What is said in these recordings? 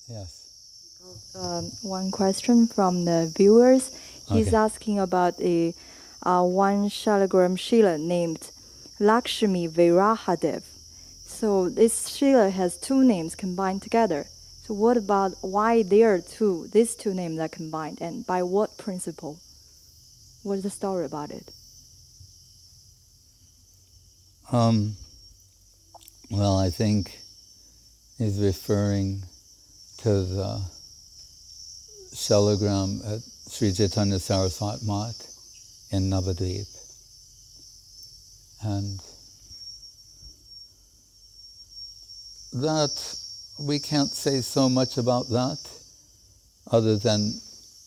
Yes. One question from the viewers. He's Okay. asking about one Shalagram Shila named Lakshmi Virahadev. So this Shila has two names combined together. So what about why these two names are combined, and by what principle? What is the story about it? Well, I think he's referring to the Shalagram at Sri Chaitanya Saraswat Mat in Navadvip. And that, we can't say so much about that, other than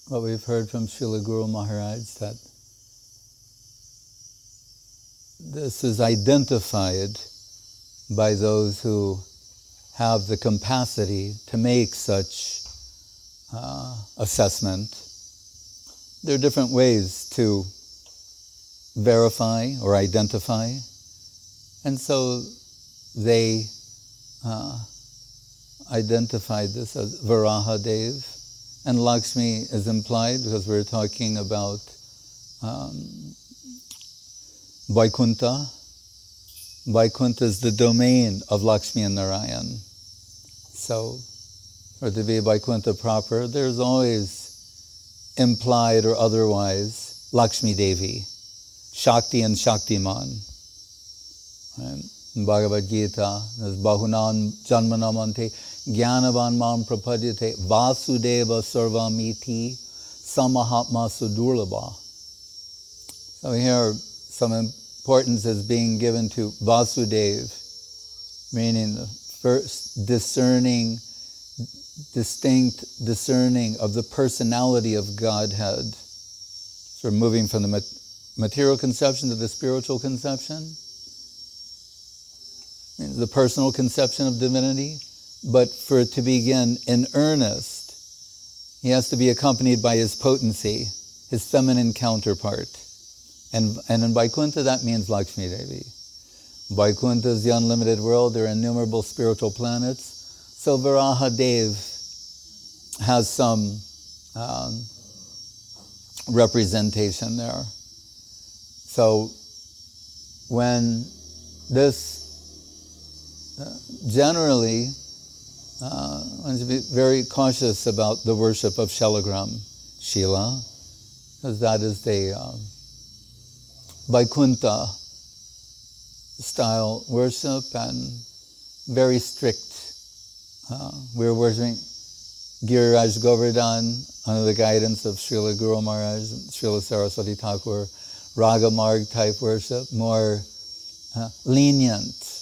what we've heard from Srila Guru Maharaj, that this is identified by those who have the capacity to make such assessment. There are different ways to verify or identify, and so they identified this as Varahadev, and Lakshmi is implied because we're talking about Vaikuntha. Vaikuntha is the domain of Lakshmi and Narayan. So, for it to be Vaikuntha proper, there's always implied or otherwise Lakshmi Devi, Shakti and Shaktiman. Right? In Bhagavad Gita, there's Bahunan Janmanamante Jnanavan Mam Prapadyate Vasudeva Sarvamiti Samahatma Sudurlabha. So here, some importance is being given to Vasudev, meaning the first distinct discerning of the personality of Godhead. So we're moving from the material conception to the spiritual conception, the personal conception of divinity. But for it to begin in earnest, he has to be accompanied by his potency, his feminine counterpart. And in Vaikuntha, that means Lakshmi Devi. Vaikuntha is the unlimited world. There are innumerable spiritual planets. So Varahadev has some representation there. So when this generally, one should be very cautious about the worship of Shalagram Shila, because that is the Vaikuntha style worship and very strict. We're worshiping Giriraj Govardhan under the guidance of Srila Guru Maharaj and Srila Saraswati Thakur, Raga Marg type worship, more lenient,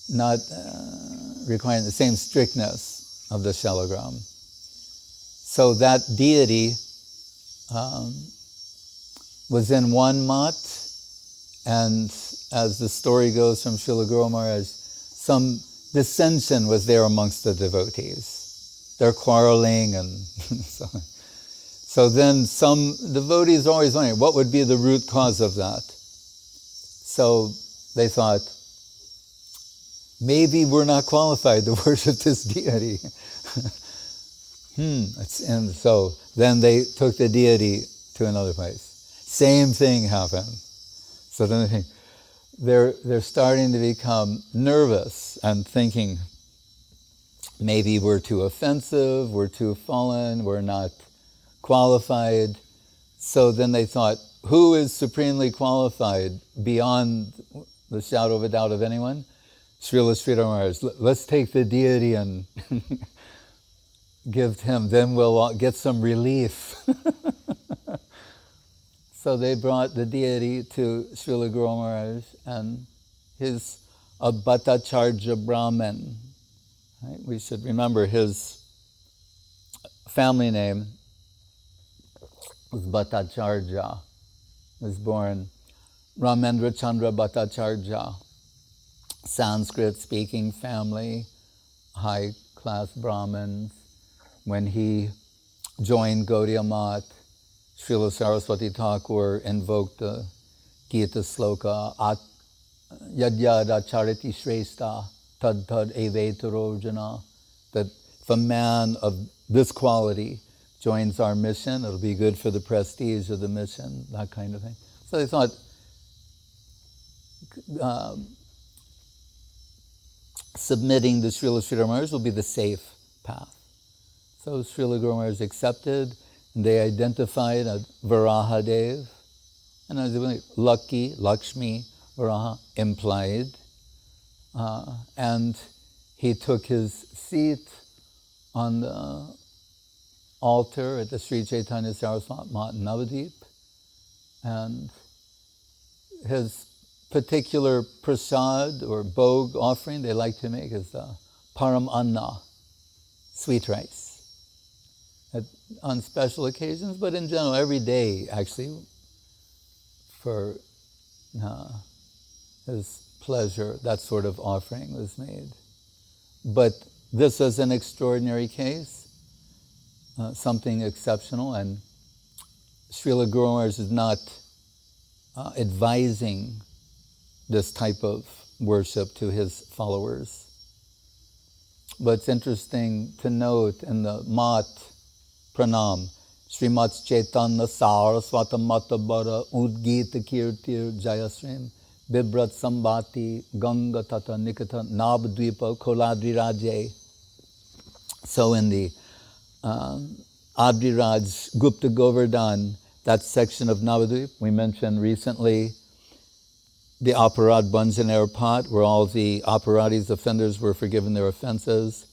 not requiring the same strictness of the Shalagram. So that deity was in one mat, and as the story goes from Srila Guru Maharaj, some dissension was there amongst the devotees. They're quarreling and so on. So then some devotees are always wondering, what would be the root cause of that? So they thought, maybe we're not qualified to worship this deity. And so then they took the deity to another place. Same thing happened. So then they're starting to become nervous and thinking, maybe we're too offensive, we're too fallen, we're not qualified. So then they thought, who is supremely qualified beyond the shadow of a doubt of anyone? Srila Sridhar Maharaj. Let's take the deity and give him, then we'll get some relief. So they brought the deity to Srila Guru Maharaj and his Bhattacharya Brahmin. Right? We should remember his family name was Bhattacharya. He was born Ramendra Chandra Bhattacharya, Sanskrit-speaking family, high-class Brahmins. When he joined Gaudiya Math, Srila Saraswati Thakur invoked the Gita sloka, Yad Yad Achariti Shrestha, Tad Tad Evetaro Jana, that if a man of this quality joins our mission, it'll be good for the prestige of the mission, that kind of thing. So they thought submitting to Srila Sridhar Maharaj will be the safe path. So Srila Guru Maharaj accepted, and they identified a Varahadev, and as Lucky, Lakshmi, Varaha implied, and he took his seat on the altar at the Sri Chaitanya Saraswati Mat in Navadvip, and his particular prasad or bhog offering they like to make is the param anna, sweet rice, on special occasions, but in general every day actually for his pleasure that sort of offering was made. But this was an extraordinary case, something exceptional, and Srila Guru Maharaj is not advising this type of worship to his followers. But it's interesting to note in the Mat Pranam, Srimat Chaitanya Saraswata Mata Bara Udgita Kirtir Jayasrim Bibrat Sambati Ganga Tata Nikata Nabdvipa Koladri Raje. So in the Adriraj Gupta Govardhan, that section of Navadvip, we mentioned recently the Aparad Banjaner pot, where all the Aparadis offenders were forgiven their offenses.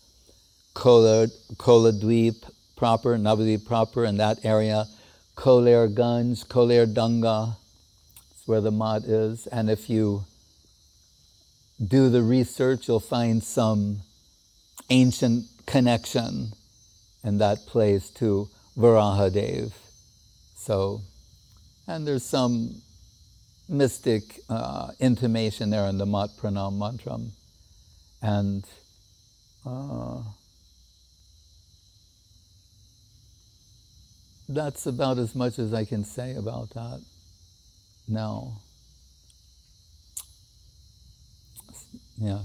Koladvip proper, Navadvip proper, in that area. Koler Ganj, Koler Danga, that's where the mat is. And if you do the research, you'll find some ancient connection in that place to Varahadev. So, and there's some mystic intimation there in the Mat Pranam Mantram. And that's about as much as I can say about that now. Yeah.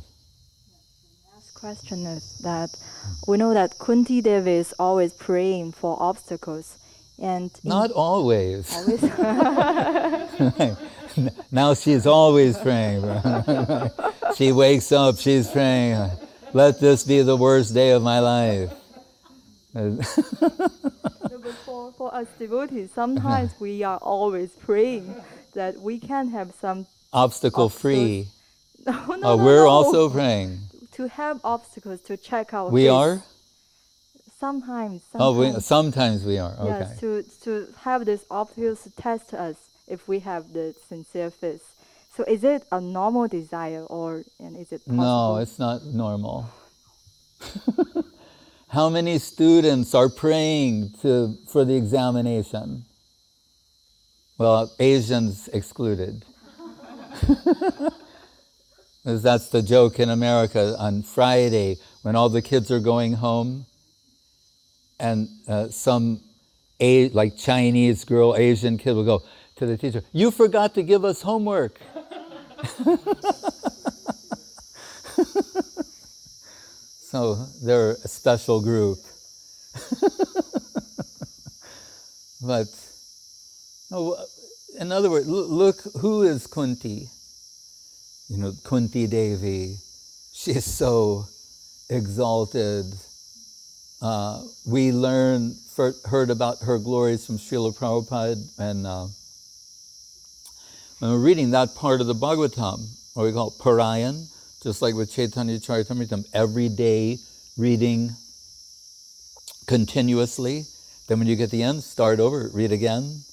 Last question is that we know that Kunti Devi is always praying for obstacles. And not always. Always? Now she's always praying. She wakes up, she's praying, let this be the worst day of my life. For us devotees, sometimes we are always praying that we can have some obstacle-free. No, we're also praying. To have obstacles to check our We faith. are? Sometimes. Sometimes we are, okay. Yes, to have these obstacles to test us if we have the sincere faith. So is it a normal desire and is it possible? No, it's not normal. How many students are praying for the examination? Well, Asians excluded. Because that's the joke in America. On Friday, when all the kids are going home, and some like Chinese girl, Asian kid will go to the teacher, "You forgot to give us homework." So they're a special group. But in other words, look who is Kunti. You know, Kunti Devi. She is so exalted. We heard about her glories from Srila Prabhupada, and when we're reading that part of the Bhagavatam, what we call Parayan, just like with Chaitanya Charitamrita, every day reading continuously. Then when you get to the end, start over, read again.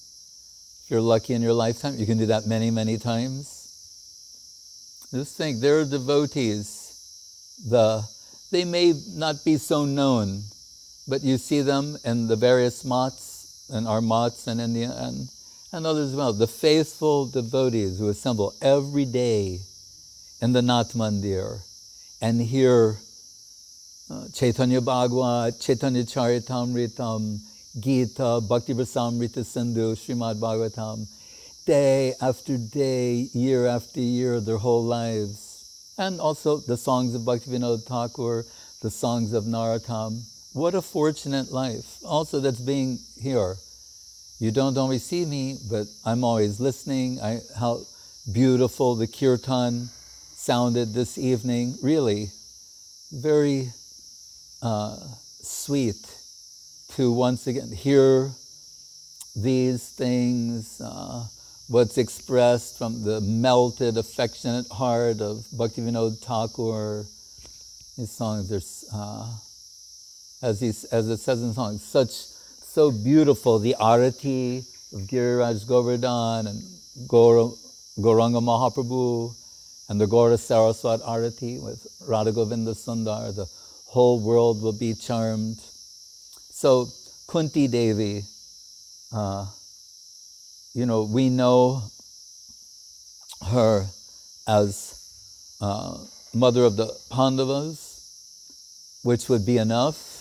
If you're lucky in your lifetime, you can do that many, many times. Just think, there are devotees, they may not be so known, but you see them in the various mats, and our mats in India, and others as well. The faithful devotees who assemble every day in the Nath Mandir and hear Chaitanya Bhagavat, Chaitanya Charitamritam, Gita, Bhakti Rasamrita Sindhu, Srimad Bhagavatam, day after day, year after year, their whole lives. And also the songs of Bhaktivinoda Thakur, the songs of Narottam. what a fortunate life. Also, that's being here. You don't always see me, but I'm always listening. How beautiful the kirtan sounded this evening. Really, very sweet to once again hear these things, what's expressed from the melted, affectionate heart of Bhaktivinoda Thakur. These songs, there's, as it says in the song, so beautiful. The arati of Giriraj Govardhan and Gauranga Mahaprabhu and the Gaura Saraswat arati with Radha Govinda Sundar, the whole world will be charmed. So Kunti Devi, we know her as mother of the Pandavas, which would be enough.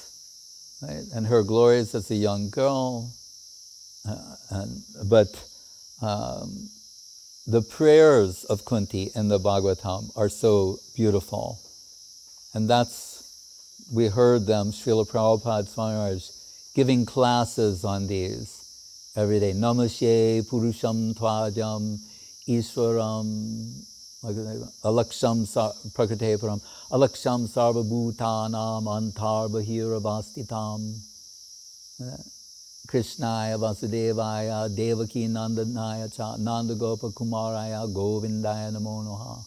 Right? And her glories as a young girl, but the prayers of Kunti in the Bhagavatam are so beautiful, and we heard them, Srila Prabhupada Swami Maharaj, giving classes on these every day. Namashe Purusham Tvajam Ishwaram Alaksham Prakate Param Alaksham Sarva Bhutanam Antar Bahira Vastitam Krishnaya Vasudevaya Devaki Nandanaya Cha Nanda Gopa Kumaraya Govindaya Namo Noha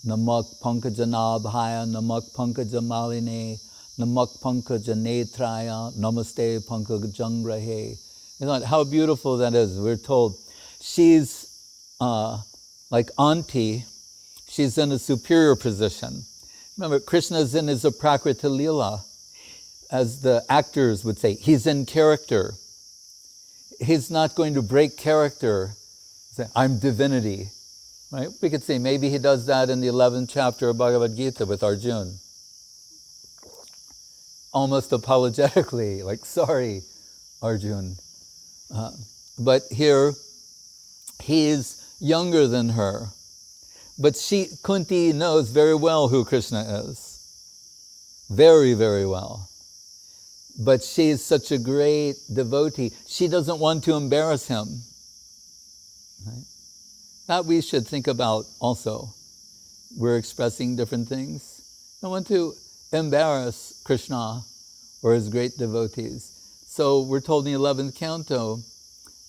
Namak Pankaja Nabhaya Namak Pankaja Maline Namak Pankaja Netraya Namaste Pankaja Jangrahe. How beautiful that is. We're told she's like auntie, she's in a superior position. Remember, Krishna's in his aprakrita lila. As the actors would say, he's in character. He's not going to break character, say, I'm divinity. Right? We could say maybe he does that in the 11th chapter of Bhagavad Gita with Arjuna. Almost apologetically, like, sorry, Arjuna. But here, he is younger than her. But Kunti knows very well who Krishna is. Very, very well. But she is such a great devotee. She doesn't want to embarrass him. Right? That we should think about also. We're expressing different things. Don't want to embarrass Krishna or his great devotees. So we're told in the 11th canto,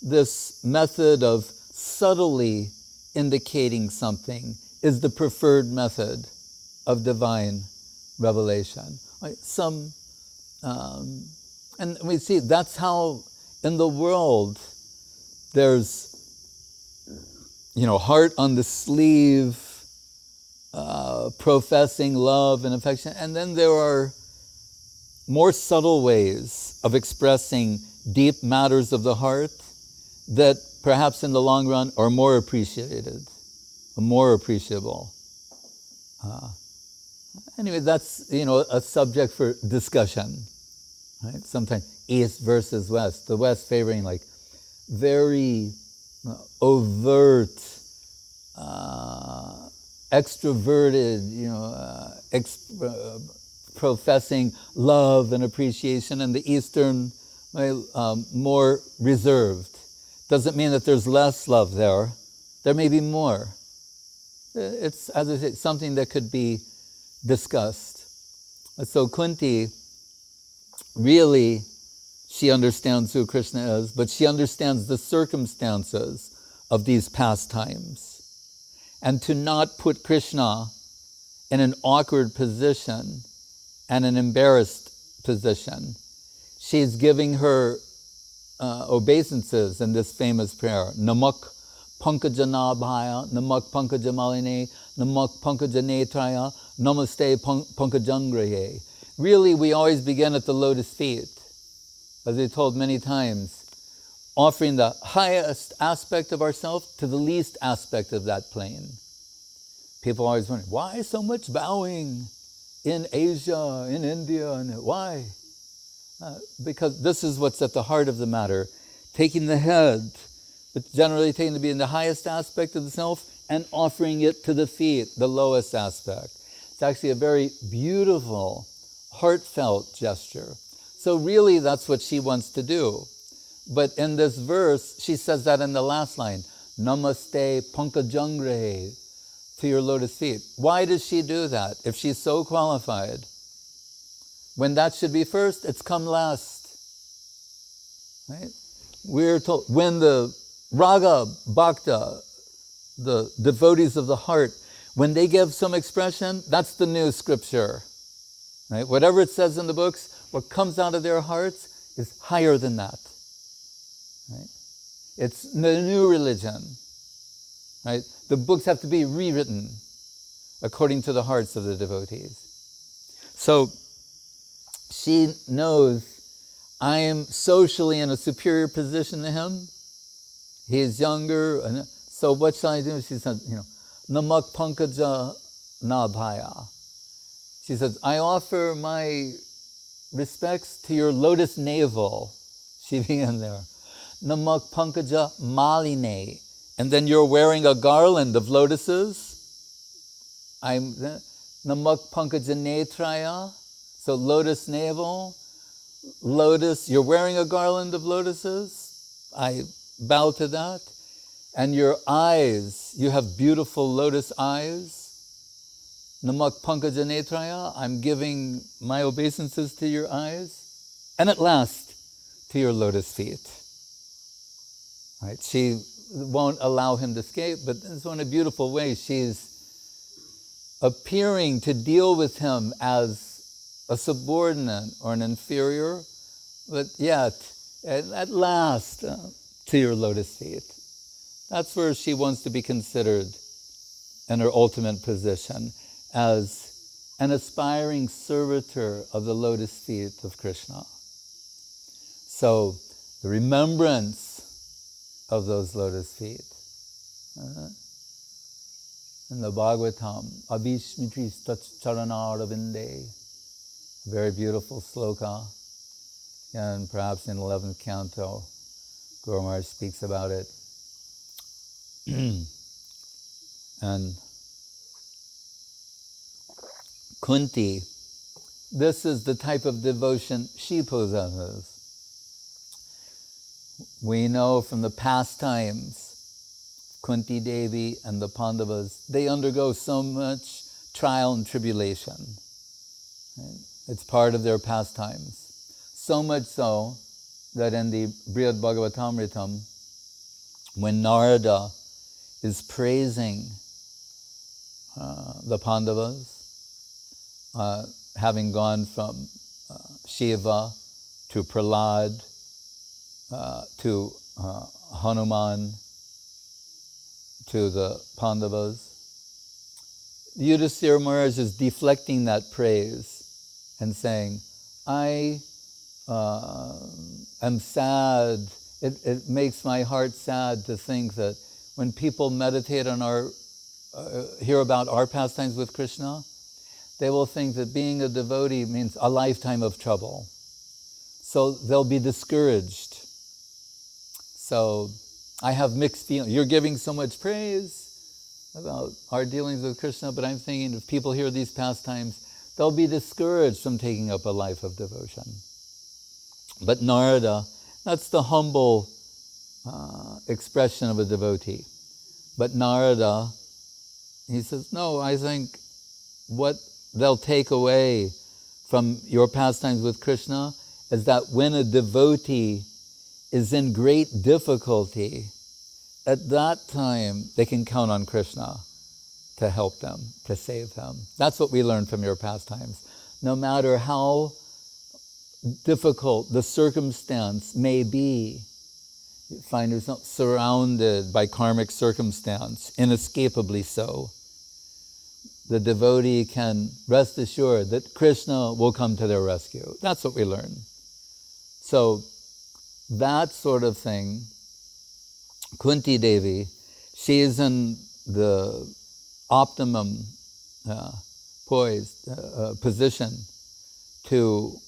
this method of subtly indicating something is the preferred method of divine revelation. Right? And we see that's how in the world there's, heart on the sleeve, professing love and affection, and then there are more subtle ways of expressing deep matters of the heart that perhaps in the long run are more appreciated, more appreciable. Anyway, that's a subject for discussion. Right? Sometimes East versus West. The West favoring like very overt, extroverted, professing love and appreciation, and the Eastern more reserved. Doesn't mean that there's less love there. There may be more. It's, as I say, something that could be discussed. So Kunti, really, she understands who Krishna is, but she understands the circumstances of these pastimes. And to not put Krishna in an awkward position and an embarrassed position, she's giving her obeisances in this famous prayer. Namak Pankaja Nabhaya, Namak Pankaja Maline, Namak Pankaja Netraya, Namaste Pankajangrahe. Really, we always begin at the lotus feet, as we told many times, offering the highest aspect of ourselves to the least aspect of that plane. People always wonder, why so much bowing in Asia, in India, and why? Because this is what's at the heart of the matter. Taking the head, but generally taken to be in the highest aspect of the self, and offering it to the feet, the lowest aspect. It's actually a very beautiful heartfelt gesture. So really that's what she wants to do. But in this verse, she says that in the last line, Namaste Pankajangre, to your lotus feet. Why does she do that? If she's so qualified, when that should be first, it's come last. Right? We're told, when the Raga, Bhakta, the devotees of the heart, when they give some expression, that's the new scripture. Right? Whatever it says in the books, what comes out of their hearts is higher than that. Right? It's the new religion. Right? The books have to be rewritten according to the hearts of the devotees. So she knows I am socially in a superior position to him. He is younger, and so what shall I do? She said, Namak Pankaja Nabhaya. She says, I offer my respects to your lotus navel. She began there. Namak Pankaja Maline. And then you're wearing a garland of lotuses. Namak Pankaja Netraya. So lotus navel, lotus, you're wearing a garland of lotuses. I bow to that. And your eyes, you have beautiful lotus eyes. Namak Pankaja Netraya, I'm giving my obeisances to your eyes. And at last, to your lotus feet. Right? She won't allow him to escape, but so in a beautiful way, she's appearing to deal with him as a subordinate or an inferior, but yet, at last, to your lotus feet. That's where she wants to be considered in her ultimate position, as an aspiring servitor of the lotus feet of Krishna. So, the remembrance of those lotus feet. In the Bhagavatam, Abhishmitri Charanarvinde, a very beautiful sloka, and perhaps in 11th canto, Guru Maharaj speaks about it. And Kunti, this is the type of devotion she possesses. We know from the past times, Kunti Devi and the Pandavas, they undergo so much trial and tribulation. Right? It's part of their pastimes. So much so that in the Brihad Bhagavatamritam, when Narada is praising the Pandavas, having gone from Shiva to Prahlad to Hanuman to the Pandavas, Yudhisthira Maharaj is deflecting that praise and saying, I am sad. It makes my heart sad to think that when people meditate on hear about our pastimes with Krishna, they will think that being a devotee means a lifetime of trouble. So they'll be discouraged. So I have mixed feelings. You're giving so much praise about our dealings with Krishna, but I'm thinking if people hear these pastimes, they'll be discouraged from taking up a life of devotion. But Narada, that's the humble expression of a devotee. But Narada, he says, no, I think what they'll take away from your pastimes with Krishna is that when a devotee is in great difficulty, at that time they can count on Krishna to help them, to save them. That's what we learn from your pastimes. No matter how difficult the circumstance may be, you find yourself surrounded by karmic circumstance, inescapably so. The devotee can rest assured that Krishna will come to their rescue. That's what we learn. So that sort of thing, Kunti Devi, she is in the optimum position to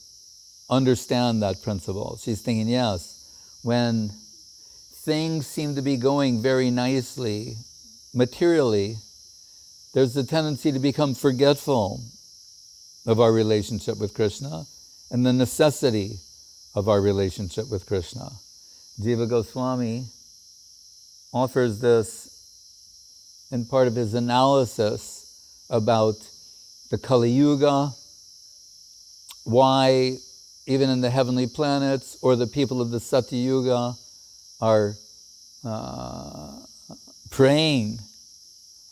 understand that principle. She's thinking, yes, when things seem to be going very nicely, materially, there's a tendency to become forgetful of our relationship with Krishna and the necessity of our relationship with Krishna. Jiva Goswami offers this in part of his analysis about the Kali Yuga, why even in the heavenly planets or the people of the Satya Yuga are praying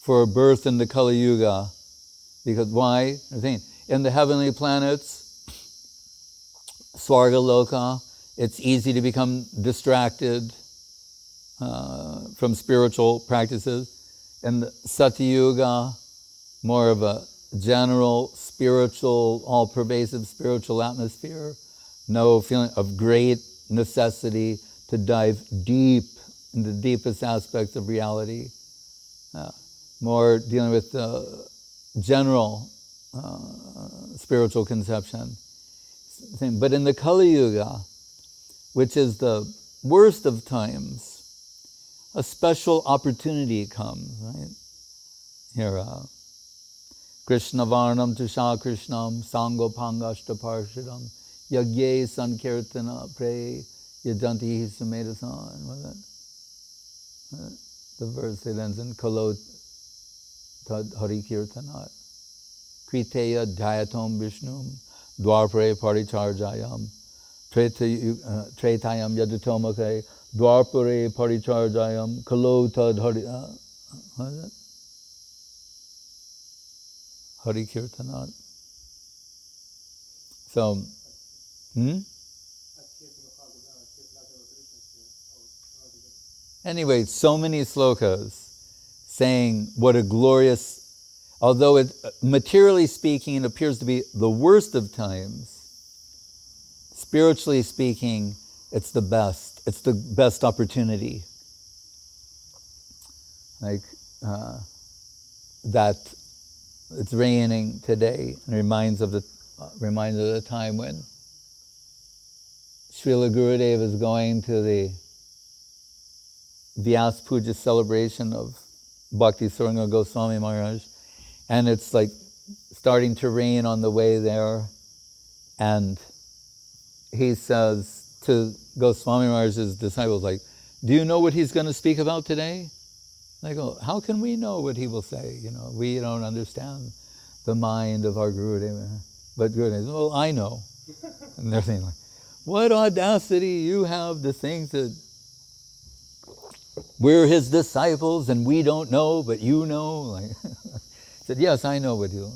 for a birth in the Kali Yuga. Because why? In the heavenly planets, Swarga Loka, it's easy to become distracted from spiritual practices. In the Satya Yuga, more of a general, spiritual, all-pervasive spiritual atmosphere. No feeling of great necessity to dive deep into the deepest aspects of reality. More dealing with the general spiritual conception. But in the Kali Yuga, which is the worst of times, a special opportunity comes, right? Here, Krishna Varnam Tusha Krishnam Sango Pangashta Parshadam Yagye Sankirtana Pre Yadanti Sumedasan. The verse that ends in Kalo Tad Hari Kirtanat. Kriteya Dhyatom Vishnum Dwarpare Paricharjayam Tretayam Yadutomake Dwarpare Paricharjayam Kalo Tad Hari Hari Kirtanat. So, Anyway, so many slokas saying what a glorious, although it, materially speaking, appears to be the worst of times, spiritually speaking, it's the best. It's the best opportunity. Like that it's raining today, and reminds of the time when Srila Gurudev is going to the Vyas Puja celebration of Bhakti Saranga Goswami Maharaj, and it's like starting to rain on the way there, and he says to Goswami Maharaj's disciples, like, do you know what he's going to speak about today? They go, how can we know what he will say? You know, we don't understand the mind of our Gurudev. But Gurudev, well, I know. And they're saying, like, what audacity you have to think that we're his disciples and we don't know, but you know. Like, he said, yes, I know what you.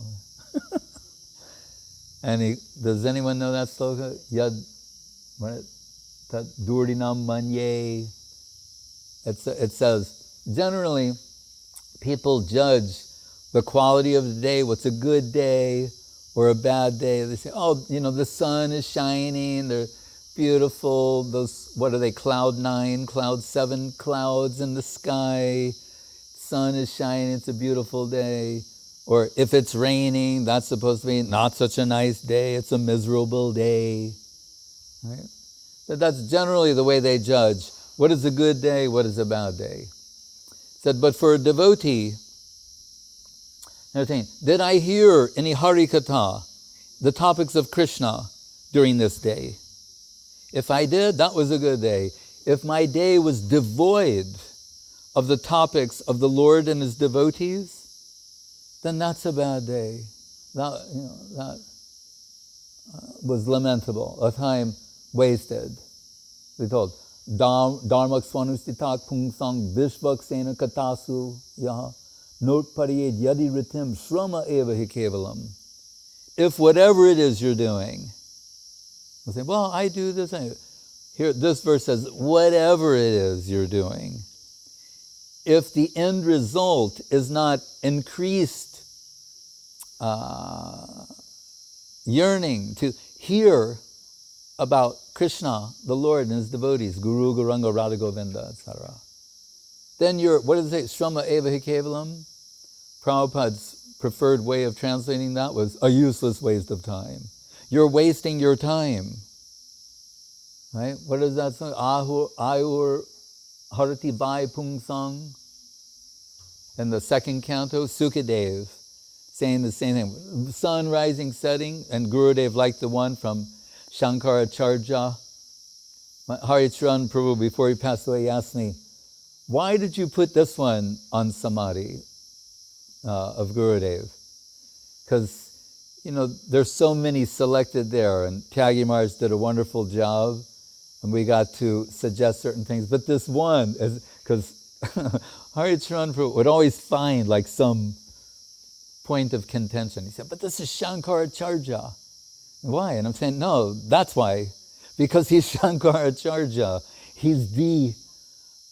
And does anyone know that sloka? Yad, Tat Durdinam Manye. It says, generally, people judge the quality of the day, what's a good day or a bad day. They say, oh, you know, the sun is shining, they're beautiful, those, what are they, cloud 9, cloud 7 clouds in the sky, sun is shining, it's a beautiful day. Or if it's raining, that's supposed to be not such a nice day, it's a miserable day. Right? So that's generally the way they judge. What is a good day, what is a bad day? Said, but for a devotee, did I hear any Hari Katha, the topics of Krishna, during this day? If I did, that was a good day. If my day was devoid of the topics of the Lord and his devotees, then that's a bad day. That was lamentable, a time wasted. We told, Dharmak swanustitak pungsang vishvaksena katasu yaha not pariyed yadi ritim shrama eva hi kevalam. If whatever it is you're doing, you say, well, I do this. Here, this verse says, whatever it is you're doing, if the end result is not increased yearning to hear about Krishna, the Lord, and his devotees, Guru, Gauranga, Radha Govinda, etc., then you're, what does it say? Shrama eva hi kevalam. Prabhupada's preferred way of translating that was a useless waste of time. You're wasting your time. Right? What does that say? Ayur harati vai pungsang. In the second canto, Sukadev saying the same thing. Sun rising, setting, and Gurudev, like the one from Shankaracharya. Haricharan Prabhu, before he passed away, he asked me, why did you put this one on Samadhi of Gurudev? Because, there's so many selected there, and Tyagi Maharaj did a wonderful job, and we got to suggest certain things. But this one, because Haricharan Prabhu would always find like some point of contention. He said, but this is Shankaracharya. Why? And I'm saying, no, that's why. Because he's Shankaracharya. He's the,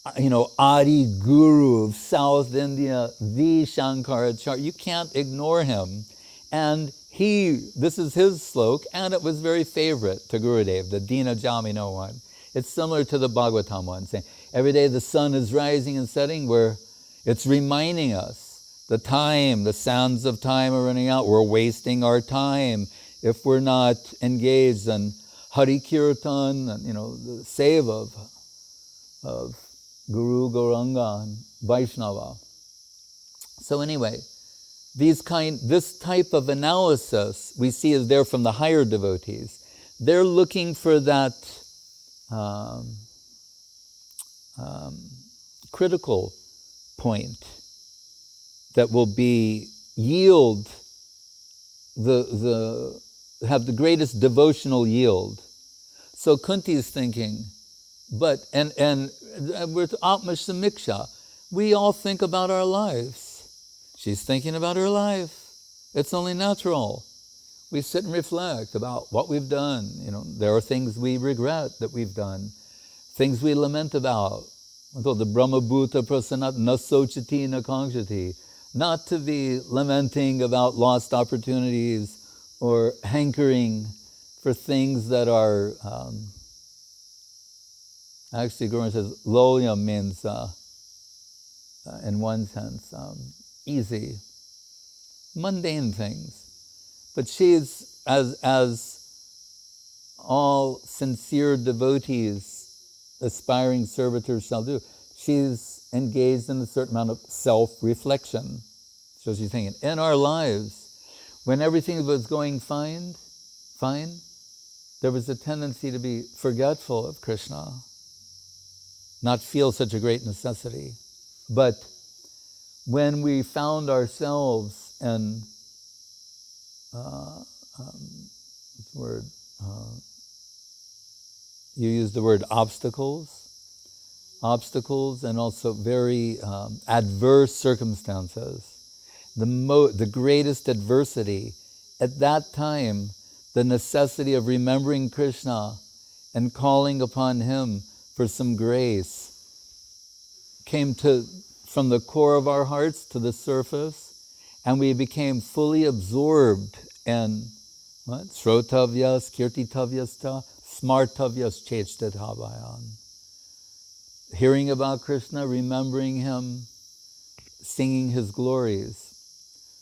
Adi Guru of South India, the Shankaracharya. You can't ignore him. And this is his slok, and it was very favorite to Gurudev, the Dina Jamino one. It's similar to the Bhagavatam one, saying, every day the sun is rising and setting, where it's reminding us the time, the sands of time are running out. We're wasting our time if we're not engaged in Hari Kirtan and, the seva of Guru, Gauranga, and Vaishnava. So anyway, this type of analysis we see is there from the higher devotees. They're looking for that critical point that will yield have the greatest devotional yield. So Kunti is thinking, and with Atma Samiksha, we all think about our lives. She's thinking about her life. It's only natural. We sit and reflect about what we've done. There are things we regret that we've done, things we lament about. The Brahma Bhuta Prasanat na sochati na kangshati. Not to be lamenting about lost opportunities or hankering for things that are, actually Guru says, loyam means, in one sense, easy, mundane things. But she's, as all sincere devotees, aspiring servitors shall do, she's engaged in a certain amount of self-reflection. So she's thinking, in our lives, when everything was going fine, there was a tendency to be forgetful of Krishna, not feel such a great necessity. But when we found ourselves in, you used the word obstacles, and also very adverse circumstances. The greatest adversity at that time, the necessity of remembering Krishna and calling upon him for some grace, came from the core of our hearts to the surface, and we became fully absorbed in what? Srotavyas, kirtitavyasta, smartavyas chestadhavayan. Hearing about Krishna, remembering him, singing his glories.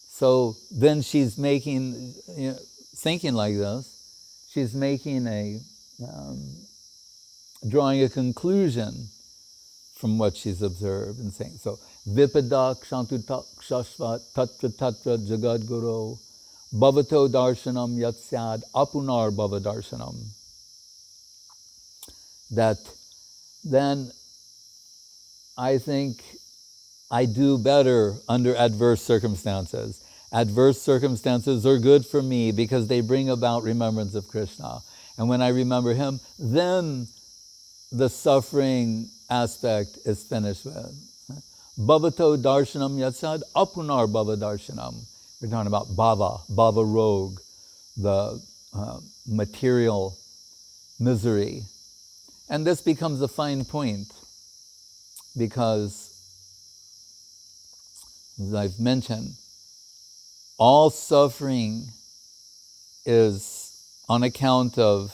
So then she's making, thinking like this, she's making drawing a conclusion from what she's observed and saying. So, vipadak shantutak shashvat tatra tatra jagad guru bhavato darshanam yatsad apunar bhava darshanam. That then I think I do better under adverse circumstances. Adverse circumstances are good for me because they bring about remembrance of Krishna. And when I remember him, then the suffering aspect is finished with. Bhavato darshanam yatsad apunar bhava darshanam. We're talking about bhava rog, the material misery. And this becomes a fine point because, as I've mentioned, all suffering is on account of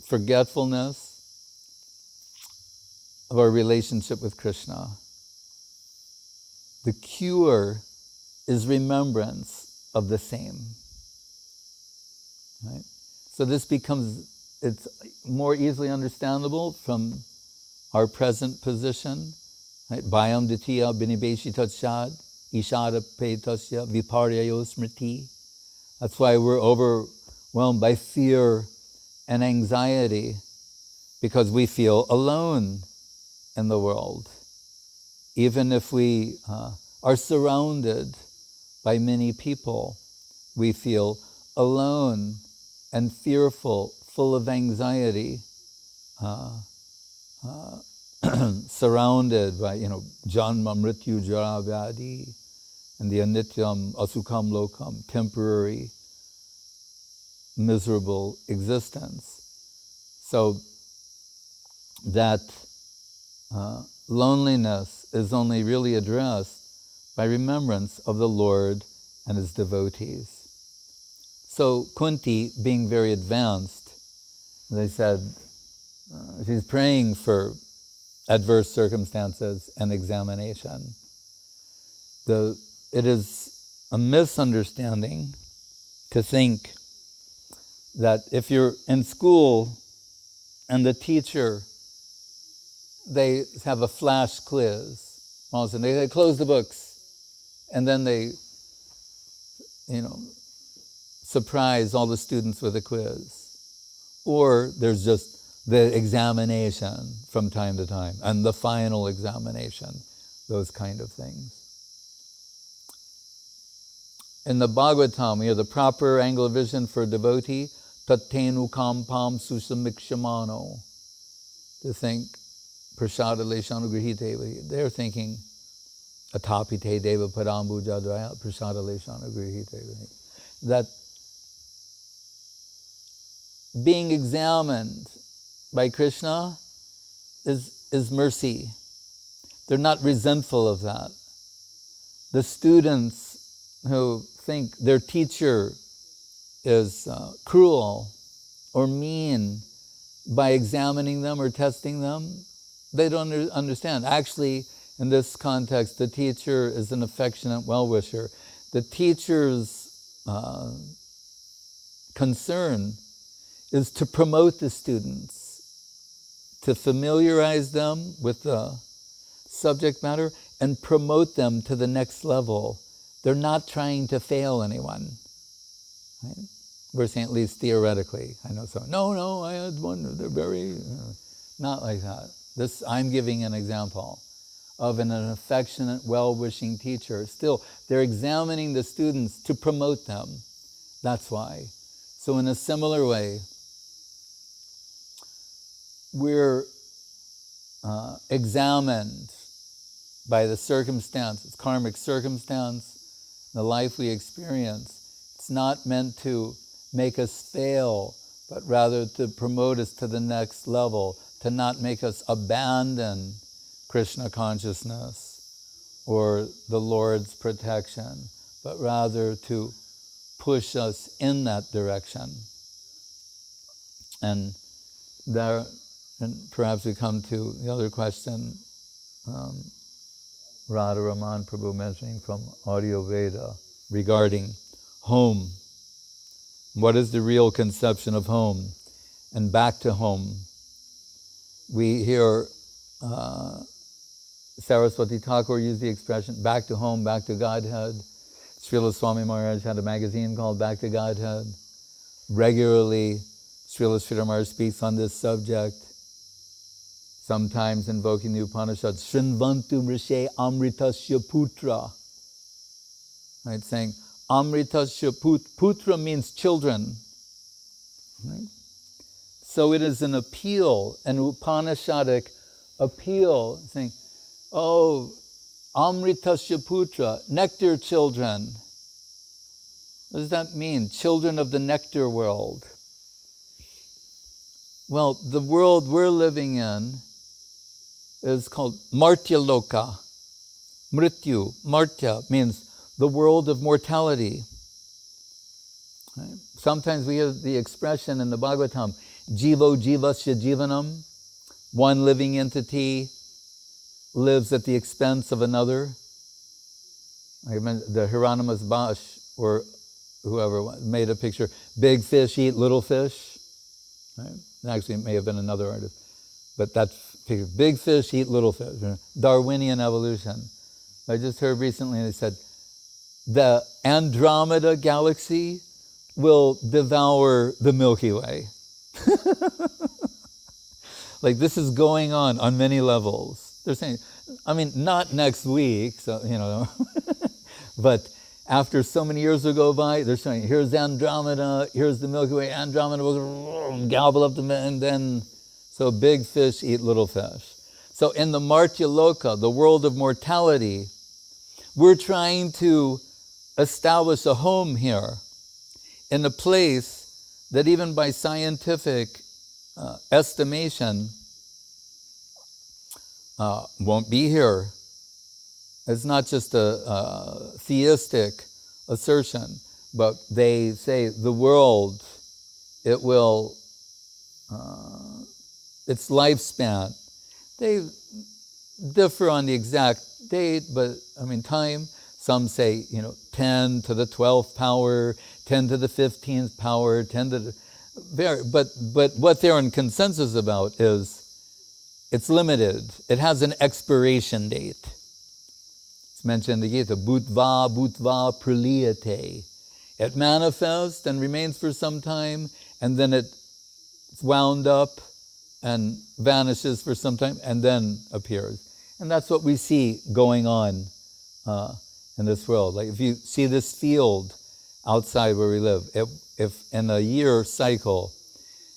forgetfulness of our relationship with Krishna. The cure is remembrance of the same. Right? So this becomes, it's more easily understandable from our present position. Right? Bhayam ditya binibeshi tatshad. ishara petasya viparyayo smriti. That's why we're overwhelmed by fear and anxiety, because we feel alone in the world. Even if we are surrounded by many people, we feel alone and fearful, full of anxiety, surrounded by, janma, mrityu, jara, vyadi, and the anityam, asukam, lokam, temporary, miserable existence. So that loneliness is only really addressed by remembrance of the Lord and his devotees. So Kunti, being very advanced, they said, she's praying for adverse circumstances and examination. It is a misunderstanding to think that if you're in school and the teacher, they have a flash quiz, all of a sudden they close the books, and then they, surprise all the students with a quiz. Or there's just the examination from time to time, and the final examination, those kind of things. In the Bhagavatam, we have the proper angle of vision for a devotee, tattenu kampam susamikshimano, to think, prasada leshanu grihite, they're thinking, atapite deva padambu jadvaya prasada leshanu grihite, that being examined by Krishna is mercy. They're not resentful of that. The students who think their teacher is cruel or mean by examining them or testing them, they don't understand. Actually, in this context, the teacher is an affectionate well-wisher. The teacher's concern is to promote the students, to familiarize them with the subject matter and promote them to the next level. They're not trying to fail anyone. Right? We're saying, at least theoretically. I know so. No, I had one, they're very, not like that. I'm giving an example of an affectionate, well-wishing teacher. Still, they're examining the students to promote them. That's why. So in a similar way, we're examined by the circumstances, karmic circumstance, the life we experience. It's not meant to make us fail, but rather to promote us to the next level, to not make us abandon Krishna consciousness or the Lord's protection, but rather to push us in that direction. And perhaps we come to the other question, Radha Raman Prabhu mentioning from Audio Veda regarding home. What is the real conception of home? And back to home. We hear Saraswati Thakur use the expression, back to home, back to Godhead. Srila Swami Maharaj had a magazine called Back to Godhead. Regularly, Srila Sridhar Maharaj speaks on this subject, sometimes invoking the Upanishads, Shrinvantu Mrishe Amritasya Putra. Right, saying, Amritasya Putra means children. Right? So it is an appeal, an Upanishadic appeal, saying, oh, Amritasya Putra, nectar children. What does that mean? Children of the nectar world. Well, the world we're living in is called Martya Loka. Mrityu, Martya, means the world of mortality. Right? Sometimes we hear the expression in the Bhagavatam, Jivo Jivasya Jivanam, one living entity lives at the expense of another. I remember the Hieronymus Bosch, or whoever made a picture, big fish eat little fish. Right? Actually, it may have been another artist. But that picture, big fish eat little fish. Darwinian evolution. I just heard recently, they said, the Andromeda galaxy will devour the Milky Way. Like, this is going on many levels. They're saying, I mean, not next week, so, but after so many years will go by, they're saying, here's Andromeda, here's the Milky Way, Andromeda will gobble up and then, so big fish eat little fish. So in the Martya Loka, the world of mortality, we're trying to establish a home here in a place that even by scientific estimation won't be here. It's not just a theistic assertion, but they say the world, it will, its lifespan, they differ on the exact date, but I mean time. Some say, 10 to the 12th power, 10 to the 15th power, 10 to the... But what they're in consensus about is it's limited. It has an expiration date. It's mentioned in the Gita, bhutva praliyate. It manifests and remains for some time, and then it's wound up and vanishes for some time, and then appears. And that's what we see going on in this world. Like if you see this field outside where we live, if in a year cycle,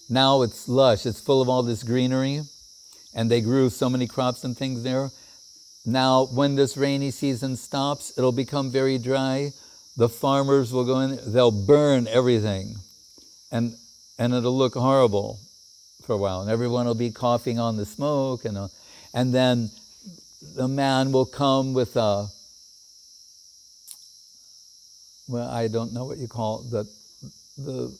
now it's lush, it's full of all this greenery, and they grew so many crops and things there. Now, when this rainy season stops, it'll become very dry. The farmers will go in, they'll burn everything, and it'll look horrible for a while, and everyone will be coughing on the smoke, and then the man will come with a, well, I don't know what you call it, the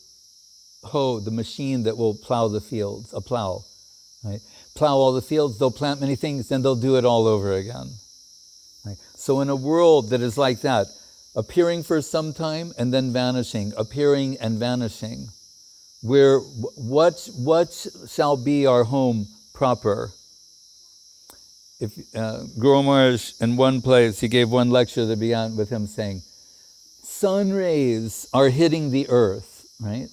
hoe, the machine that will plow the fields, a plow, right? Plow all the fields, they'll plant many things, then they'll do it all over again. Right? So in a world that is like that, appearing for some time and then vanishing, appearing and vanishing, where what shall be our home proper? If Guru Maharaj, in one place, he gave one lecture that began with him saying, sun rays are hitting the earth, right?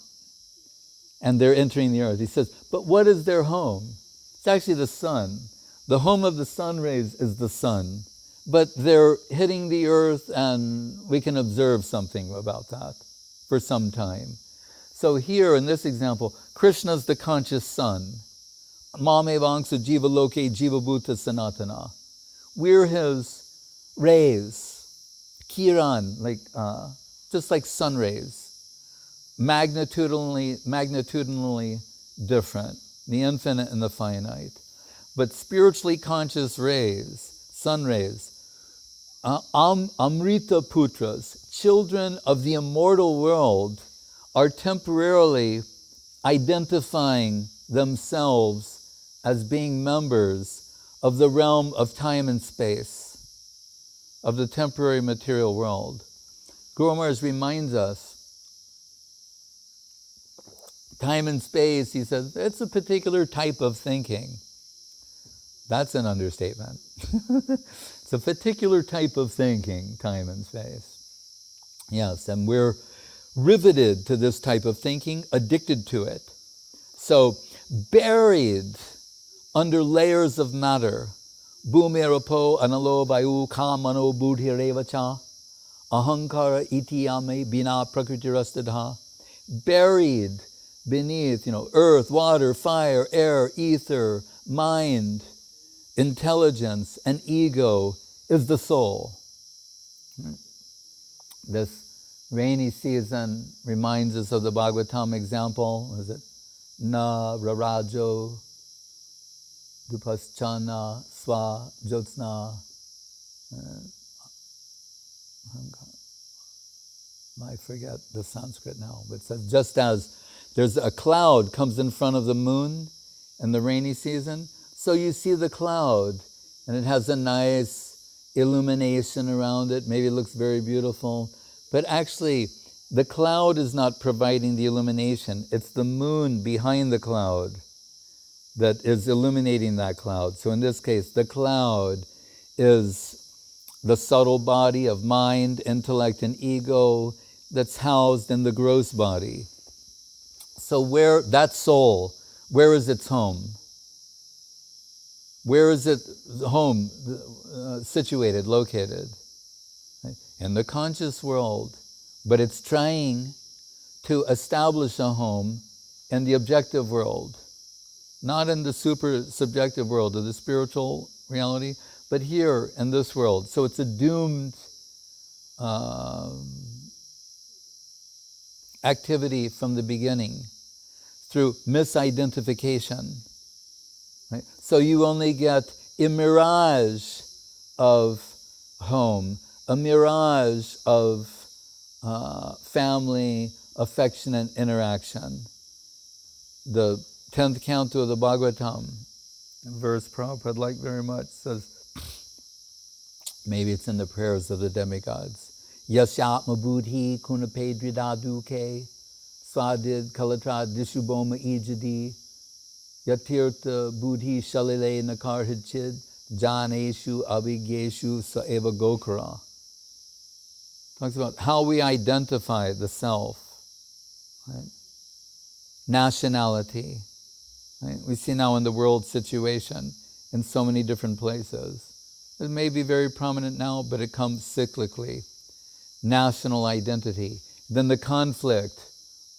And they're entering the earth. He says, but what is their home? It's actually the sun. The home of the sun rays is the sun. But they're hitting the earth, and we can observe something about that for some time. So here in this example, Krishna's the conscious sun. Mame vangsa jiva loke jiva bhuta sanatana. We're his rays. Kiran, like just like sun rays, magnitudinally different, the infinite and the finite. But spiritually conscious rays, sun rays, Amrita Putras, children of the immortal world, are temporarily identifying themselves as being members of the realm of time and space, of the temporary material world. Guru Maharaj reminds us, time and space, he says, it's a particular type of thinking. That's an understatement. It's a particular type of thinking, time and space. Yes, and we're riveted to this type of thinking, addicted to it. So, buried under layers of matter, bhumirapo analo vayu kamano buddhirevacha ahankara itiyame bina prakritirastadha, buried beneath, earth, water, fire, air, ether, mind, intelligence, and ego is the soul. This rainy season reminds us of the Bhagavatam example. Is it? Na rarajo dupaschana swa jyotsna. I forget the Sanskrit now, but it says, just as there's a cloud comes in front of the moon in the rainy season, so you see the cloud, and it has a nice illumination around it. Maybe it looks very beautiful, but actually the cloud is not providing the illumination. It's the moon behind the cloud that is illuminating that cloud. So in this case, the cloud is the subtle body of mind, intellect, and ego that's housed in the gross body. So where, that soul, where is its home? Where is it home situated, located? In the conscious world. But it's trying to establish a home in the objective world. Not in the super subjective world of the spiritual reality, but here in this world. So it's a doomed activity from the beginning through misidentification. Right? So you only get a mirage of home, a mirage of family, affectionate interaction. The 10th canto of the Bhagavatam, verse Prabhupada liked very much, says, maybe it's in the prayers of the demigods, Yasyatma buddhi kunapedrida duke, swadid kalatra dishuboma ijadi, yatirtha buddhi shalile nakarhachid, janeshu abhigeshu saeva gokara. Talks about how we identify the self, right? Nationality. Right? We see now in the world situation in so many different places. It may be very prominent now, but it comes cyclically. National identity. Then the conflict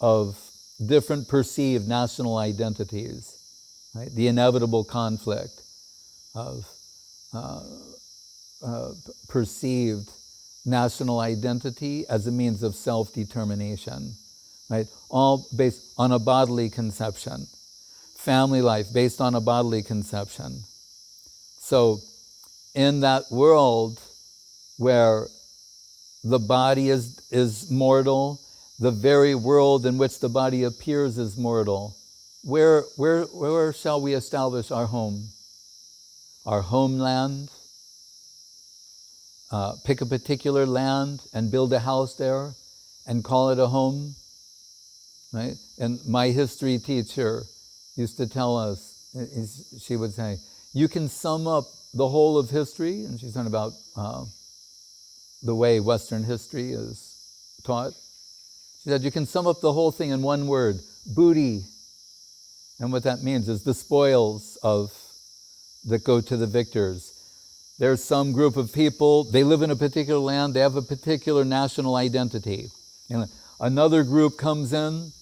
of different perceived national identities. Right? The inevitable conflict of perceived national identity as a means of self-determination. Right? All based on a bodily conception. Family life based on a bodily conception. So in that world where the body is mortal, the very world in which the body appears is mortal, where shall we establish our home? Our homeland? Pick a particular land and build a house there and call it a home? Right? And my history teacher used to tell us, she would say, you can sum up the whole of history, and she's talking about the way Western history is taught. She said, you can sum up the whole thing in one word, booty. And what that means is the spoils that go to the victors. There's some group of people, they live in a particular land, they have a particular national identity. And another group comes in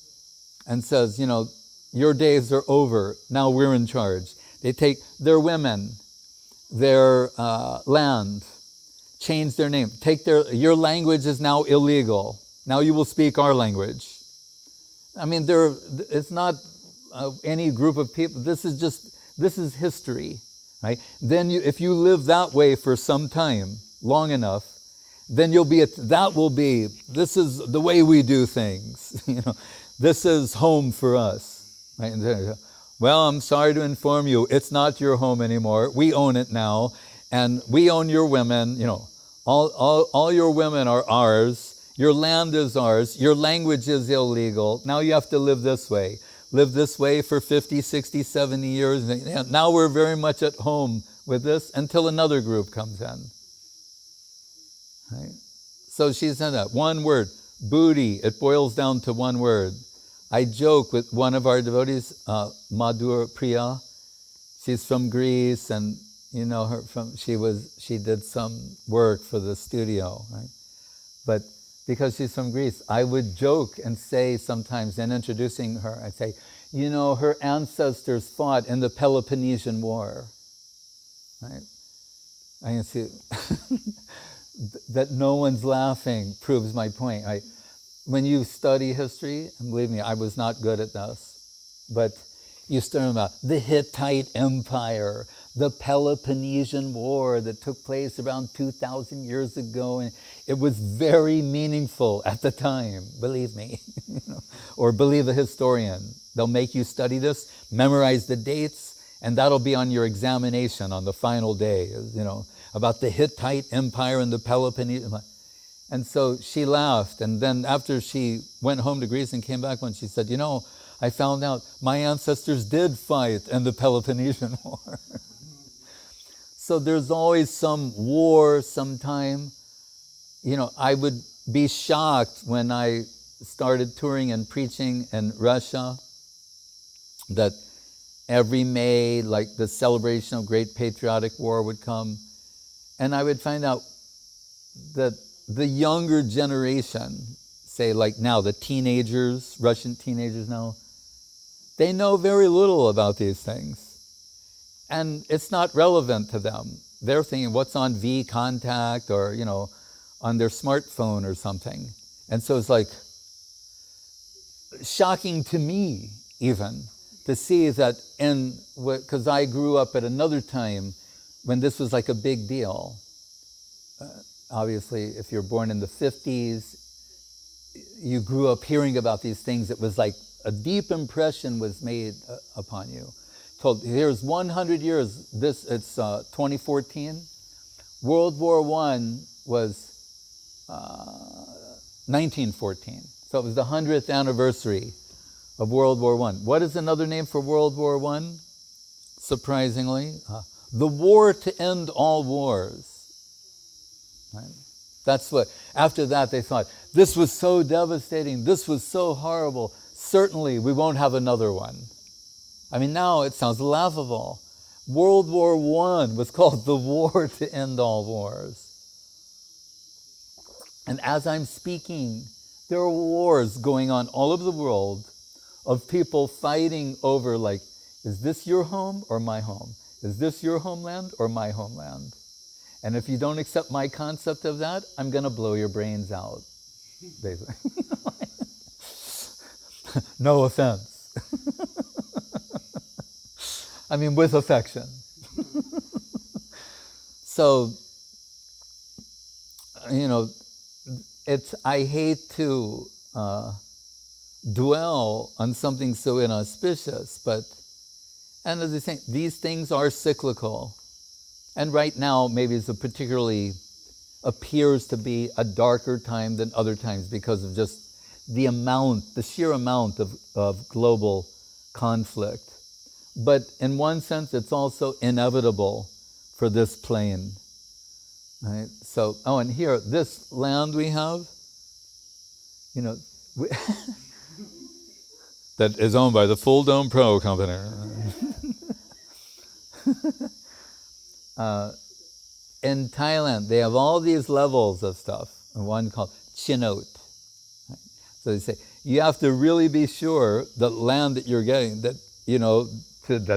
and says, your days are over, now we're in charge. They take their women, their land, change their name, your language is now illegal. Now you will speak our language. I mean, it's not any group of people, this is history, right? Then if you live that way for some time, long enough, then this is the way we do things, this is home for us, right? And well, I'm sorry to inform you, it's not your home anymore. We own it now, and we own your women. All your women are ours. Your land is ours. Your language is illegal. Now you have to live this way. Live this way for 50, 60, 70 years. Now we're very much at home with this until another group comes in. Right? So she said that one word, booty. It boils down to one word. I joke with one of our devotees, Madhur Priya. She's from Greece, and she did some work for the studio, right? But because she's from Greece, I would joke and say sometimes in introducing her, I'd say, her ancestors fought in the Peloponnesian War, right? I can see that no one's laughing proves my point. When you study history, and believe me, I was not good at this, but you study about the Hittite Empire, the Peloponnesian War that took place around 2,000 years ago, and it was very meaningful at the time, believe me, or believe a historian. They'll make you study this, memorize the dates, and that'll be on your examination on the final day, about the Hittite Empire and the Peloponnesian. And so she laughed, and then after she went home to Greece and came back when she said, I found out my ancestors did fight in the Peloponnesian War. So there's always some war sometime. I would be shocked when I started touring and preaching in Russia that every May, like the celebration of Great Patriotic War would come, and I would find out that the younger generation, say like now the teenagers, Russian teenagers now, they know very little about these things. And it's not relevant to them. They're thinking what's on V-Contact or, on their smartphone or something. And so it's like shocking to me even to see that because I grew up at another time when this was like a big deal. Obviously, if you're born in the 50s, you grew up hearing about these things. It was like a deep impression was made upon you. Told, here's 100 years, it's 2014. World War I was 1914. So it was the 100th anniversary of World War I. What is another name for World War I? Surprisingly, the war to end all wars. Right? That's what, after that they thought, this was so devastating, this was so horrible, certainly we won't have another one. I mean, now it sounds laughable. World War I was called the war to end all wars. And as I'm speaking, there are wars going on all over the world of people fighting over, like, is this your home or my home? Is this your homeland or my homeland? And if you don't accept my concept of that, I'm going to blow your brains out. Basically. No offense. I mean, with affection. So, I hate to dwell on something so inauspicious, and as I say, these things are cyclical. And right now, maybe it's appears to be a darker time than other times because of just the sheer amount of global conflict. But in one sense, it's also inevitable for this plane. Right? So, and here, this land we have, that is owned by the Full Dome Pro company. In Thailand, they have all these levels of stuff, and one called Chinot. Right? So they say, you have to really be sure the land that you're getting, that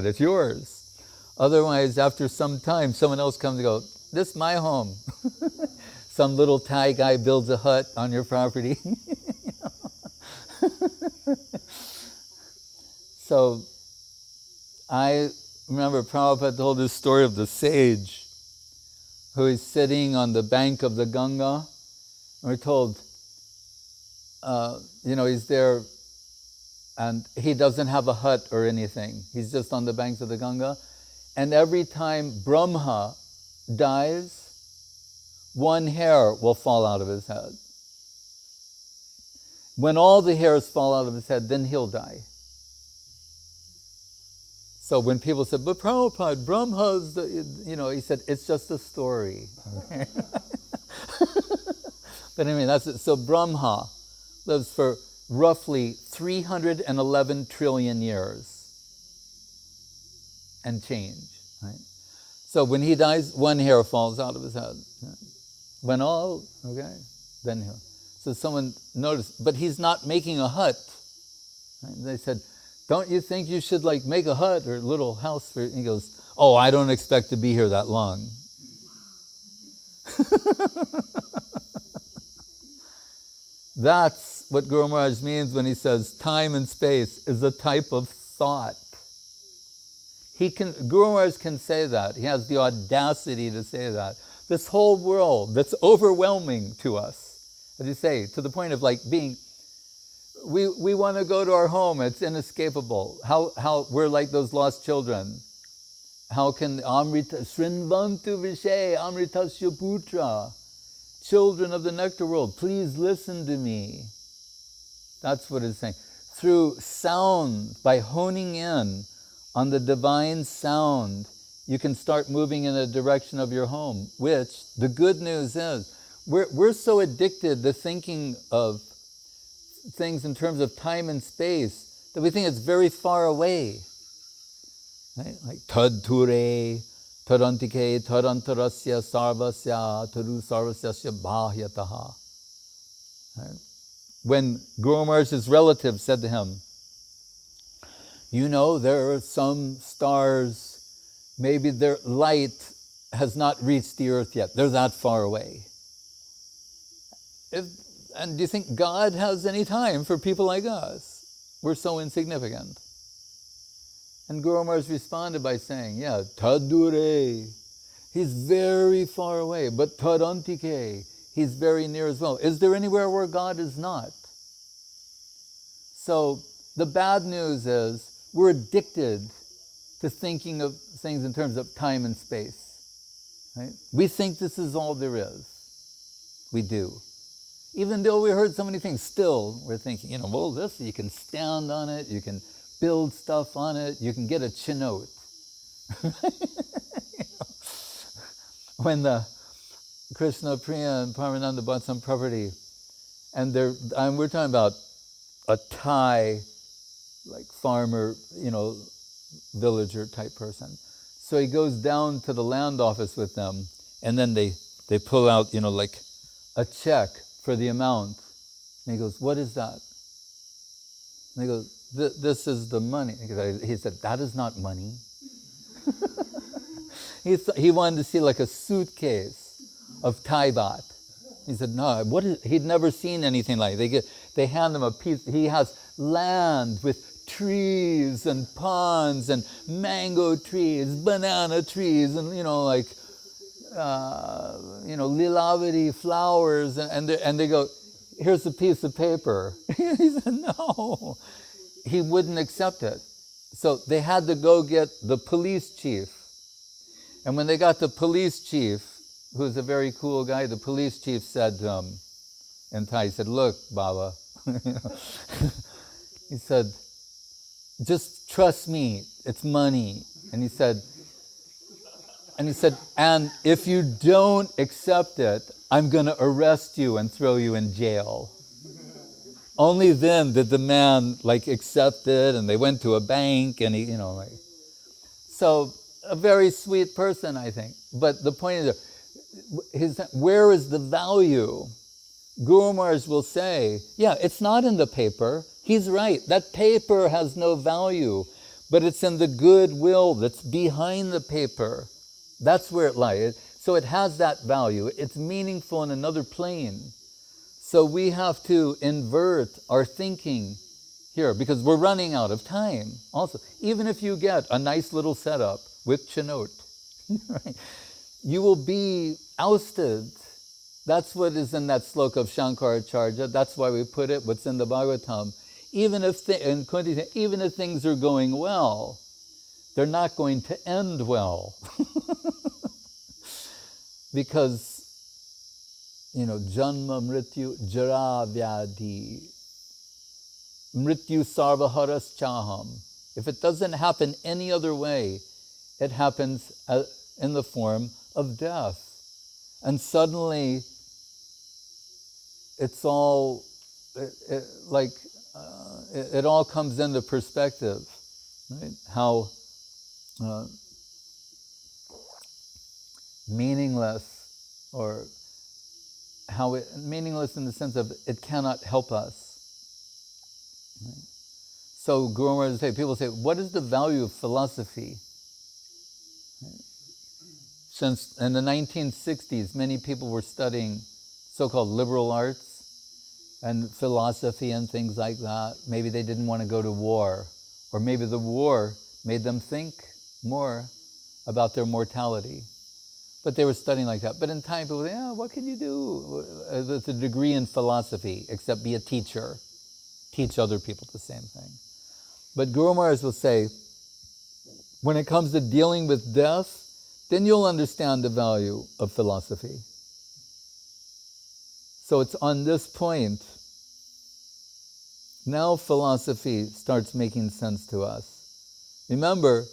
it's yours. Otherwise, after some time, someone else comes and goes, this is my home. Some little Thai guy builds a hut on your property. So, I remember Prabhupada told this story of the sage who is sitting on the bank of the Ganga. And we're told, he's there and he doesn't have a hut or anything. He's just on the banks of the Ganga. And every time Brahma dies, one hair will fall out of his head. When all the hairs fall out of his head, then he'll die. So when people said, but Prabhupada, Brahma's, he said, it's just a story. Okay? But anyway, that's it. So Brahma lives for roughly 311 trillion years and change. Right? So when he dies, one hair falls out of his head. Then he'll. So someone noticed, but he's not making a hut. Right? They said, don't you think you should make a hut or a little house for, he goes, oh, I don't expect to be here that long. That's what Guru Maharaj means when he says time and space is a type of thought. Guru Maharaj can say that. He has the audacity to say that. This whole world that's overwhelming to us, as you say, to the point of being, we want to go to our home, it's inescapable. How we're like those lost children. How can Amrita, Srinvantu Vishay, Amritasya Putra, children of the nectar world, please listen to me. That's what it's saying. Through sound, by honing in on the divine sound, you can start moving in the direction of your home, which the good news is, we're so addicted to thinking of things in terms of time and space that we think it's very far away. Right? Like tad ture, tarantike, tarantarasya sarvasya, taru sarvasya bhahyataha. Right? When Guru Maharaj's relative said to him, you know, there are some stars, maybe their light has not reached the earth yet. They're that far away. And do you think God has any time for people like us? We're so insignificant. And Guru Maharaj responded by saying, yeah, tadure, he's very far away, but tarantike, he's very near as well. Is there anywhere where God is not? So the bad news is we're addicted to thinking of things in terms of time and space. Right? We think this is all there is. We do. Even though we heard so many things, still we're thinking, well, this, you can stand on it, you can build stuff on it, you can get a chinote. When the Krishna Priya and Paramananda bought some property, and we're talking about a Thai, like farmer, villager type person. So he goes down to the land office with them, and then they pull out, like a check for the amount. And he goes, what is that? And he goes, this is the money. He said, that is not money. He wanted to see like a suitcase of Thai baht. He said, no, he'd never seen anything like it. They hand him a piece. He has land with trees and ponds and mango trees, banana trees, and lilavati flowers, and they go, here's a piece of paper. He said, no. He wouldn't accept it. So they had to go get the police chief. And when they got the police chief, who's a very cool guy, the police chief said to him in Thai, he said, look, Baba, he said, just trust me, it's money. And he said, and if you don't accept it, I'm going to arrest you and throw you in jail. Only then did the man accept it, and they went to a bank, and he, so a very sweet person, I think. But the point is, where is the value? Guru Maharaj will say, yeah, it's not in the paper. He's right. That paper has no value, but it's in the goodwill that's behind the paper. That's where it lies. So it has that value. It's meaningful in another plane. So we have to invert our thinking here because we're running out of time. Also, even if you get a nice little setup with chinote, right, you will be ousted. That's what is in that sloka of Shankaracharya. That's why we put it, what's in the Bhagavatam. Even if things are going well, they're not going to end well. Because, janma, mrityu, jara, vyadhi, mrityu sarvaharas chaham. If it doesn't happen any other way, it happens in the form of death. And suddenly, it's all, it all comes into perspective, right? How meaningless, or meaningless in the sense of it cannot help us. Right? So Guru Maharaj people say, what is the value of philosophy? Right? Since in the 1960s, many people were studying so-called liberal arts and philosophy and things like that. Maybe they didn't want to go to war, or maybe the war made them think more about their mortality. But they were studying like that. But in time, people say, what can you do with a degree in philosophy except be a teacher? Teach other people the same thing. But Guru Maharaj will say, when it comes to dealing with death, then you'll understand the value of philosophy. So it's on this point, now philosophy starts making sense to us. Remember,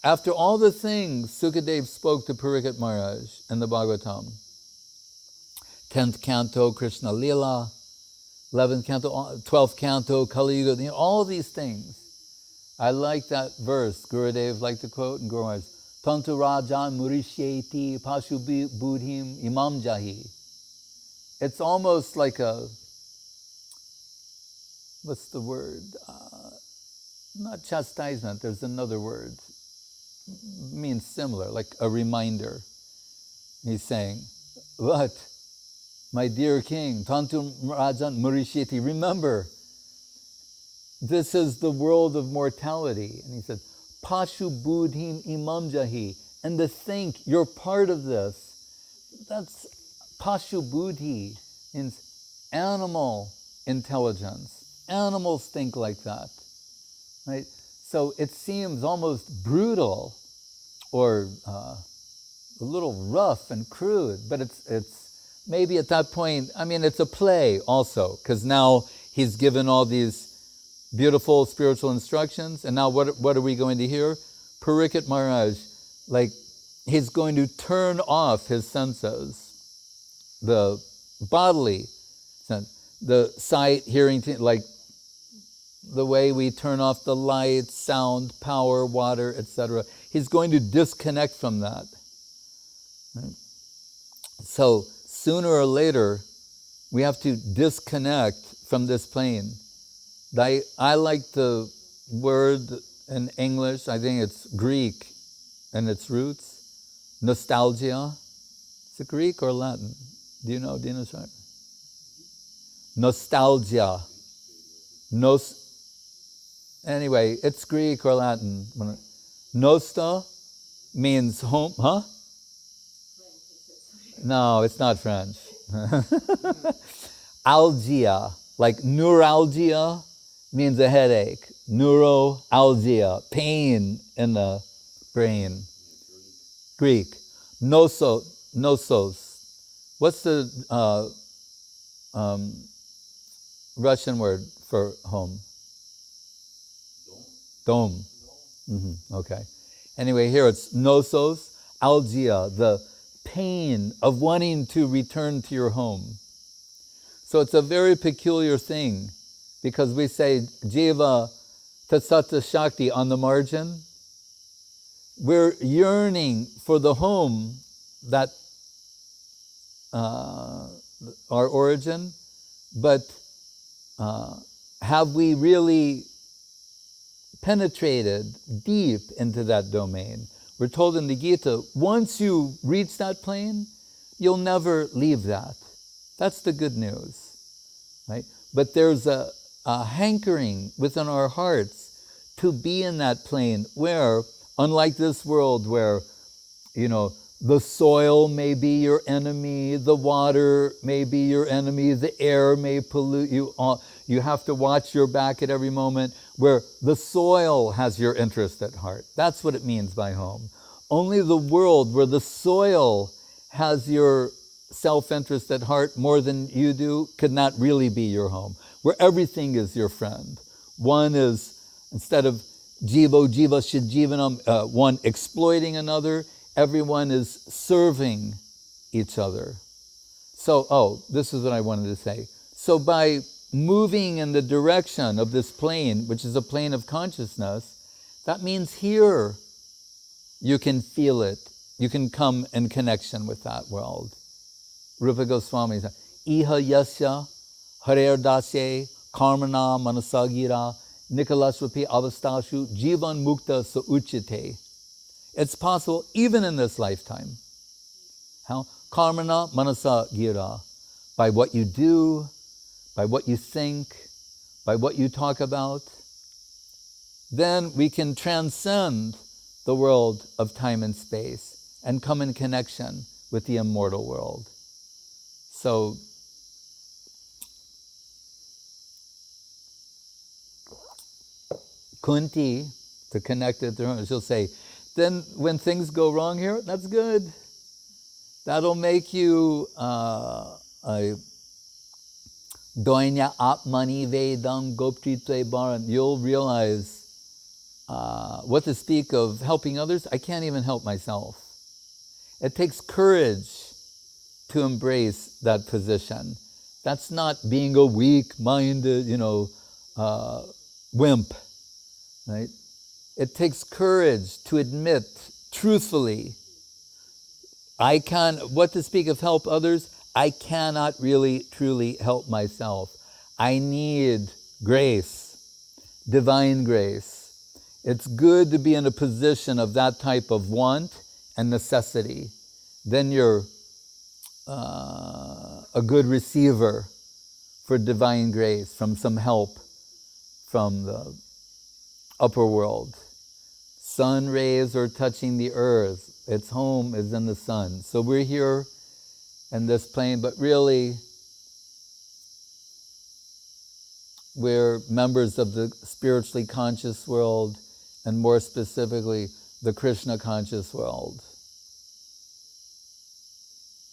after all the things Sukadev spoke to Parikshit Maharaj in the Bhagavatam, 10th canto, Krishna Lila, 11th canto, 12th canto, Kali Yuga, all these things. I like that verse Gurudev liked to quote in Guru Maharaj, Tantu Rajan Murishyeti Pashu Budhim Imam Jahi. It's almost like a, what's the word? Not chastisement, there's another word. Means similar, like a reminder. He's saying, what? My dear king, Tantu Rajan Murishyeti, remember, this is the world of mortality. And he said, Pashu Budhim Imam Jahi. And to think you're part of this, that's Pashu Budhi, means animal intelligence. Animals think like that, right? So it seems almost brutal or a little rough and crude, but it's maybe at that point, I mean, it's a play also, because now he's given all these beautiful spiritual instructions, and now what are we going to hear? Parikshit Maharaj, like, he's going to turn off his senses, the bodily sense, the sight, hearing, like the way we turn off the light, sound, power, water, etc. He's going to disconnect from that. Right? So sooner or later, we have to disconnect from this plane. I like the word in English, I think it's Greek in its roots, nostalgia. Is it Greek or Latin? Do you know, Dina? Nostalgia. Anyway, it's Greek or Latin. Nosta means home, huh? No, it's not French. Algia, like neuralgia, means a headache. Neuralgia, pain in the brain. Greek. Nosos. What's the Russian word for home? Dome. Okay. Anyway, here it's nosos, algia, the pain of wanting to return to your home. So it's a very peculiar thing, because we say jiva tatsata shakti on the margin. We're yearning for the home that our origin, but have we really penetrated deep into that domain? We're told in the Gita, once you reach that plane, you'll never leave that. That's the good news, right? But there's a hankering within our hearts to be in that plane where, unlike this world where, the soil may be your enemy, the water may be your enemy, the air may pollute you. You have to watch your back at every moment, where the soil has your interest at heart. That's what it means by home. Only the world where the soil has your self-interest at heart more than you do could not really be your home, where everything is your friend. One is, instead of jivo shidjivanam, one exploiting another, everyone is serving each other. So, this is what I wanted to say. So by moving in the direction of this plane, which is a plane of consciousness, that means here you can feel it. You can come in connection with that world. Rupa Goswami said, Iha yasya harer dasye karmana manasagira nikalasvapi avastashu jivan mukta sa uchite. It's possible even in this lifetime. How? Karmana manasa gira. By what you do, by what you think, by what you talk about, then we can transcend the world of time and space and come in connection with the immortal world. So, Kunti, to connect it to her, she'll say, then when things go wrong here, that's good. That'll make you doinya atmani vedam goptritve baran. You'll realize what to speak of helping others, I can't even help myself. It takes courage to embrace that position. That's not being a weak-minded, wimp, right? It takes courage to admit truthfully, what to speak of help others, I cannot really truly help myself. I need grace, divine grace. It's good to be in a position of that type of want and necessity. Then you're a good receiver for divine grace, from some help from the upper world. Sun rays are touching the earth. Its home is in the sun. So we're here in this plane, but really we're members of the spiritually conscious world, and more specifically, the Krishna conscious world.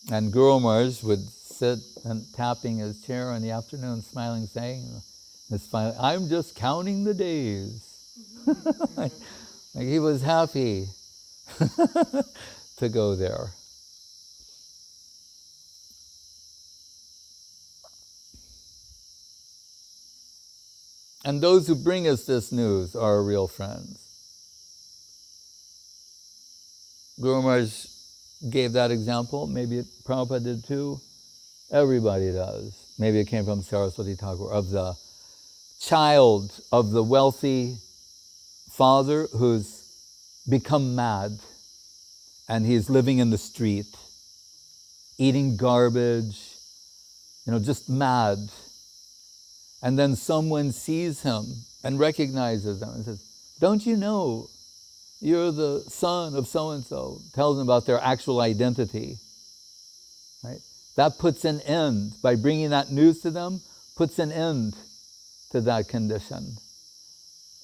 And Guru Maharaj would sit and tapping his chair in the afternoon, smiling, saying, I'm just counting the days. like he was happy to go there. And those who bring us this news are our real friends. Guru Maharaj gave that example. Maybe Prabhupada did too. Everybody does. Maybe it came from Saraswati Thakur, of the child of the wealthy father who's become mad and he's living in the street, eating garbage, just mad. And then someone sees him and recognizes him and says, don't you know you're the son of so-and-so? Tells them about their actual identity. Right? That puts an end, by bringing that news to them, puts an end to that condition.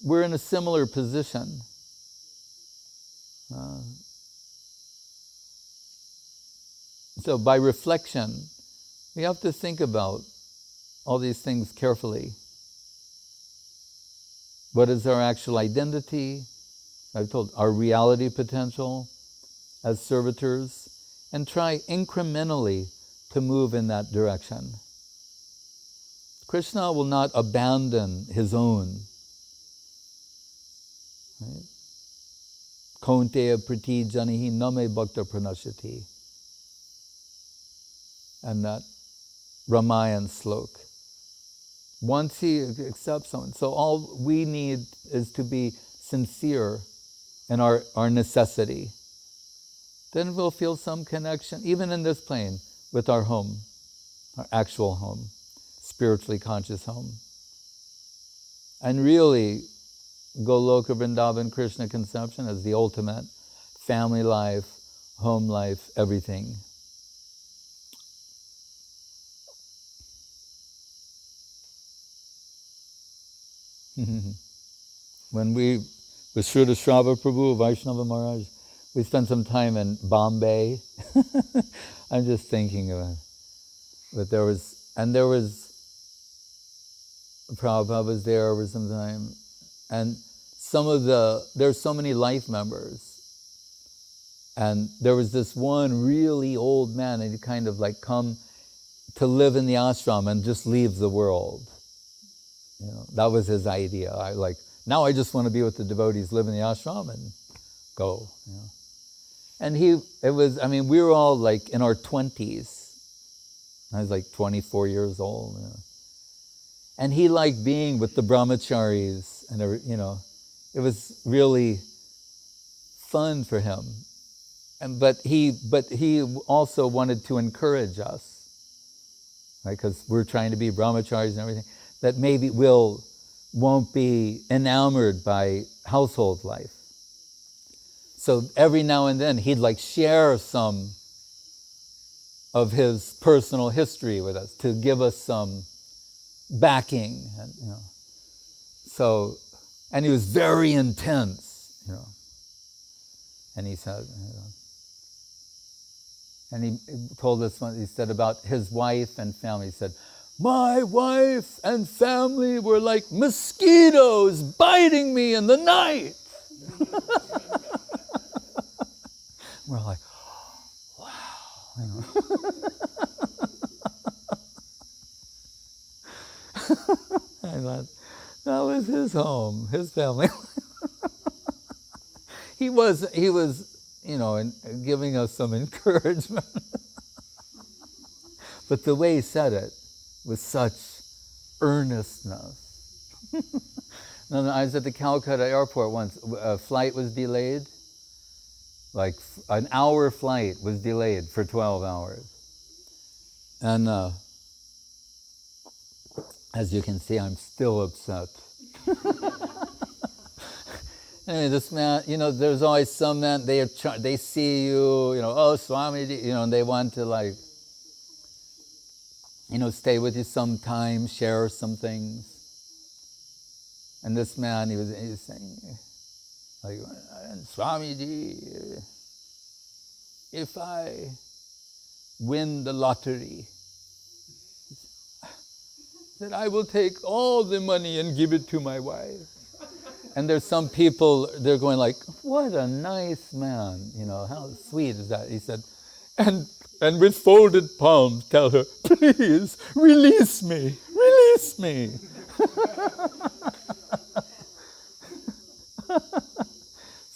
We're in a similar position. So by reflection, we have to think about all these things carefully. What is our actual identity? I've told our reality potential as servitors, and try incrementally to move in that direction. Krishna will not abandon his own. Right? Kaunteya prati janihi name bhakta pranashati. And that Ramayan slok. Once he accepts someone, so all we need is to be sincere in our necessity. Then we'll feel some connection, even in this plane, with our home, our actual home, spiritually conscious home. And really, Goloka Vrindavan Krishna conception is the ultimate family life, home life, everything. When we, with Srila Shrava Prabhu, Vaishnava Maharaj, we spent some time in Bombay. I'm just thinking of it. But there was Prabhupada was there over some time, and there's so many life members. And there was this one really old man, and he kind of like come to live in the ashram and just leave the world. That was his idea. Now I just want to be with the devotees, live in the ashram and go. And we were all like in our 20s. I was like 24 years old. And he liked being with the brahmacharis, and it was really fun for him. But he also wanted to encourage us, right? Because we're trying to be brahmacharis and everything, that maybe won't be enamored by household life. So every now and then he'd like share some of his personal history with us to give us some backing, and So, and he was very intense, And he said, and he told us one. He said about his wife and family. He said, "My wife and family were like mosquitoes biting me in the night." We're like, wow. You know. I thought, that was his home, his family. He was, you know, giving us some encouragement. But the way he said it was such earnestness. And I was at the Calcutta airport once. A flight was delayed. Like an hour flight was delayed for 12 hours. And as you can see, I'm still upset. Anyway, this man, you know, there's always some men, they see you, you know, oh, Swami, you know, and they want to, like, you know, stay with you sometime, share some things. And this man, he was saying, like, Swamiji, if I win the lottery, then I will take all the money and give it to my wife. And there's some people, they're going like, what a nice man, you know, how sweet is that? He said, and with folded palms tell her, please, release me, release me.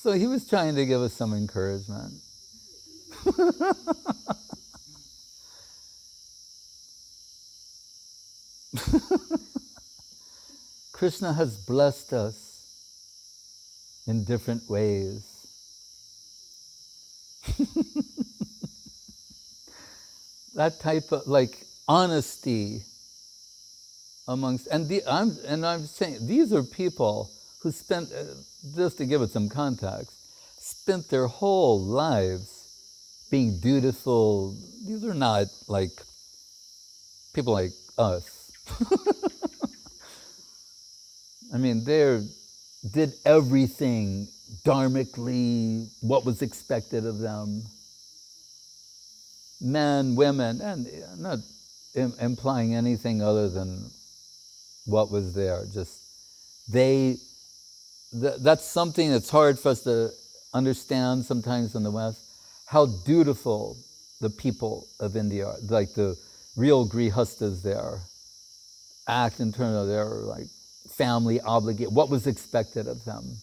So he was trying to give us some encouragement. Krishna has blessed us in different ways. That type of, like, honesty amongst, and I'm saying, these are people who spent, just to give it some context, spent their whole lives being dutiful. These are not like people like us. I mean, they did everything dharmically, what was expected of them. Men, women, and not implying anything other than what was there. Just that's something that's hard for us to understand sometimes in the West, how dutiful the people of India are, like the real grihastas there, act in terms of their, like, family obligation, what was expected of them.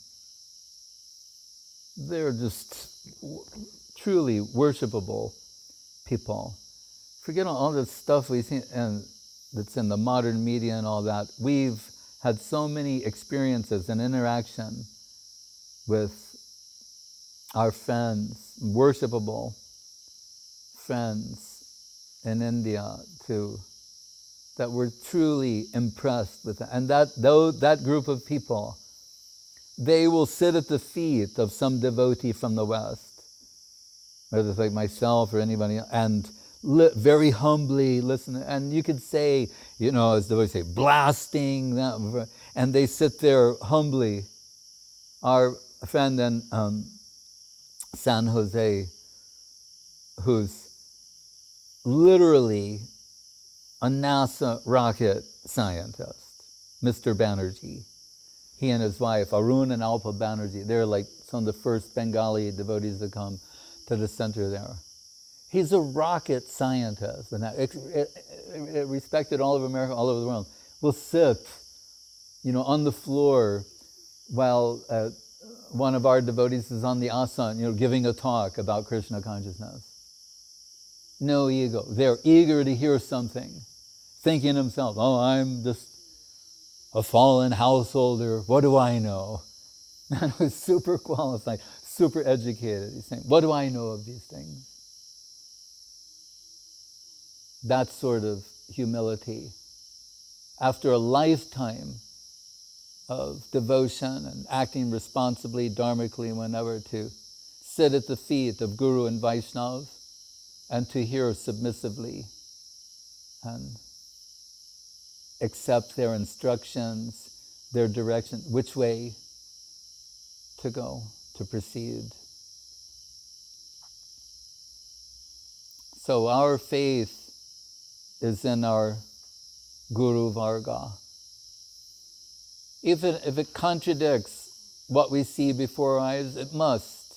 They're just truly worshipable people. Forget all this stuff we see and that's in the modern media and all that. We've had so many experiences and interaction with our friends, worshipable friends in India too, that we're truly impressed with. And that group of people, they will sit at the feet of some devotee from the West, whether it's like myself or anybody else, and very humbly listen. And you could say, you know, as devotees say, blasting them, and they sit there humbly. Our friend in San Jose, who's literally a NASA rocket scientist, Mr. Banerjee. He and his wife, Arun and Alpa Banerjee, they're like some of the first Bengali devotees to come to the center there. He's a rocket scientist, and respected all over America, all over the world. Will sit, you know, on the floor while one of our devotees is on the asana, you know, giving a talk about Krishna consciousness. No ego. They're eager to hear something, thinking himself, oh, I'm just a fallen householder, what do I know? Man who's super qualified, super educated. He's saying, what do I know of these things? That sort of humility. After a lifetime of devotion and acting responsibly, dharmically, whenever, to sit at the feet of Guru and Vaishnava and to hear submissively and accept their instructions, their direction, which way to go, to proceed. So our faith is in our Guru Varga. If it contradicts what we see before our eyes, it must.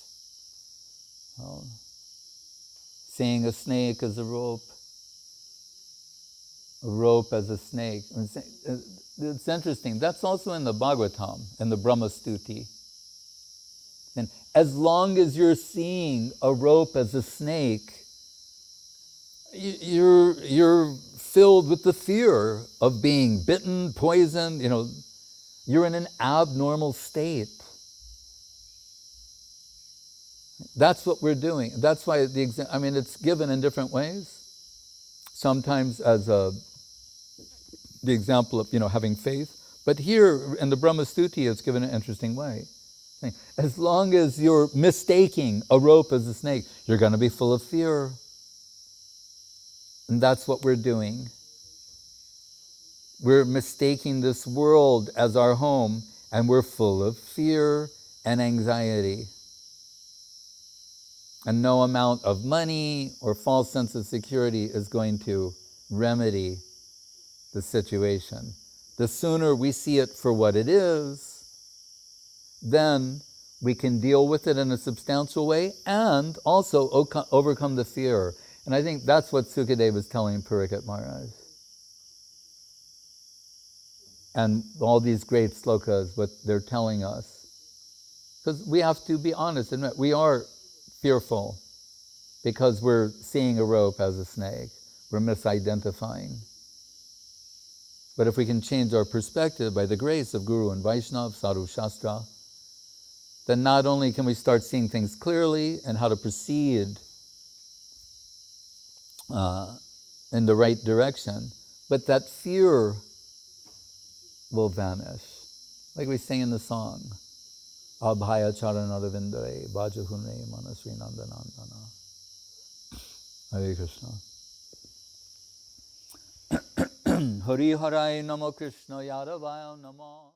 Seeing a snake as a rope as a snake. It's interesting. That's also in the Bhagavatam, in the Brahma Stuti. And as long as you're seeing a rope as a snake, you're filled with the fear of being bitten, poisoned. You're in an abnormal state. That's what we're doing. That's why it's given in different ways. Sometimes as the example of having faith, but here in the Brahma Stuti, it's given in an interesting way. As long as you're mistaking a rope as a snake, you're going to be full of fear. And that's what we're doing. We're mistaking this world as our home, and we're full of fear and anxiety. And no amount of money or false sense of security is going to remedy the situation. The sooner we see it for what it is, then we can deal with it in a substantial way and also overcome the fear. And I think that's what Sukadeva is telling Parikshit Maharaj. And all these great slokas, what they're telling us. Because we have to be honest and admit, we are fearful because we're seeing a rope as a snake. We're misidentifying. But if we can change our perspective by the grace of Guru and Vaishnava, Sadhu Shastra, then not only can we start seeing things clearly and how to proceed in the right direction, but that fear will vanish. Like we sing in the song, Abhaya Charanadavindare Bhajahune Manasri Nandanandana. Hare Krishna. Hari Harai Namo Krishna Yadavaya Namo.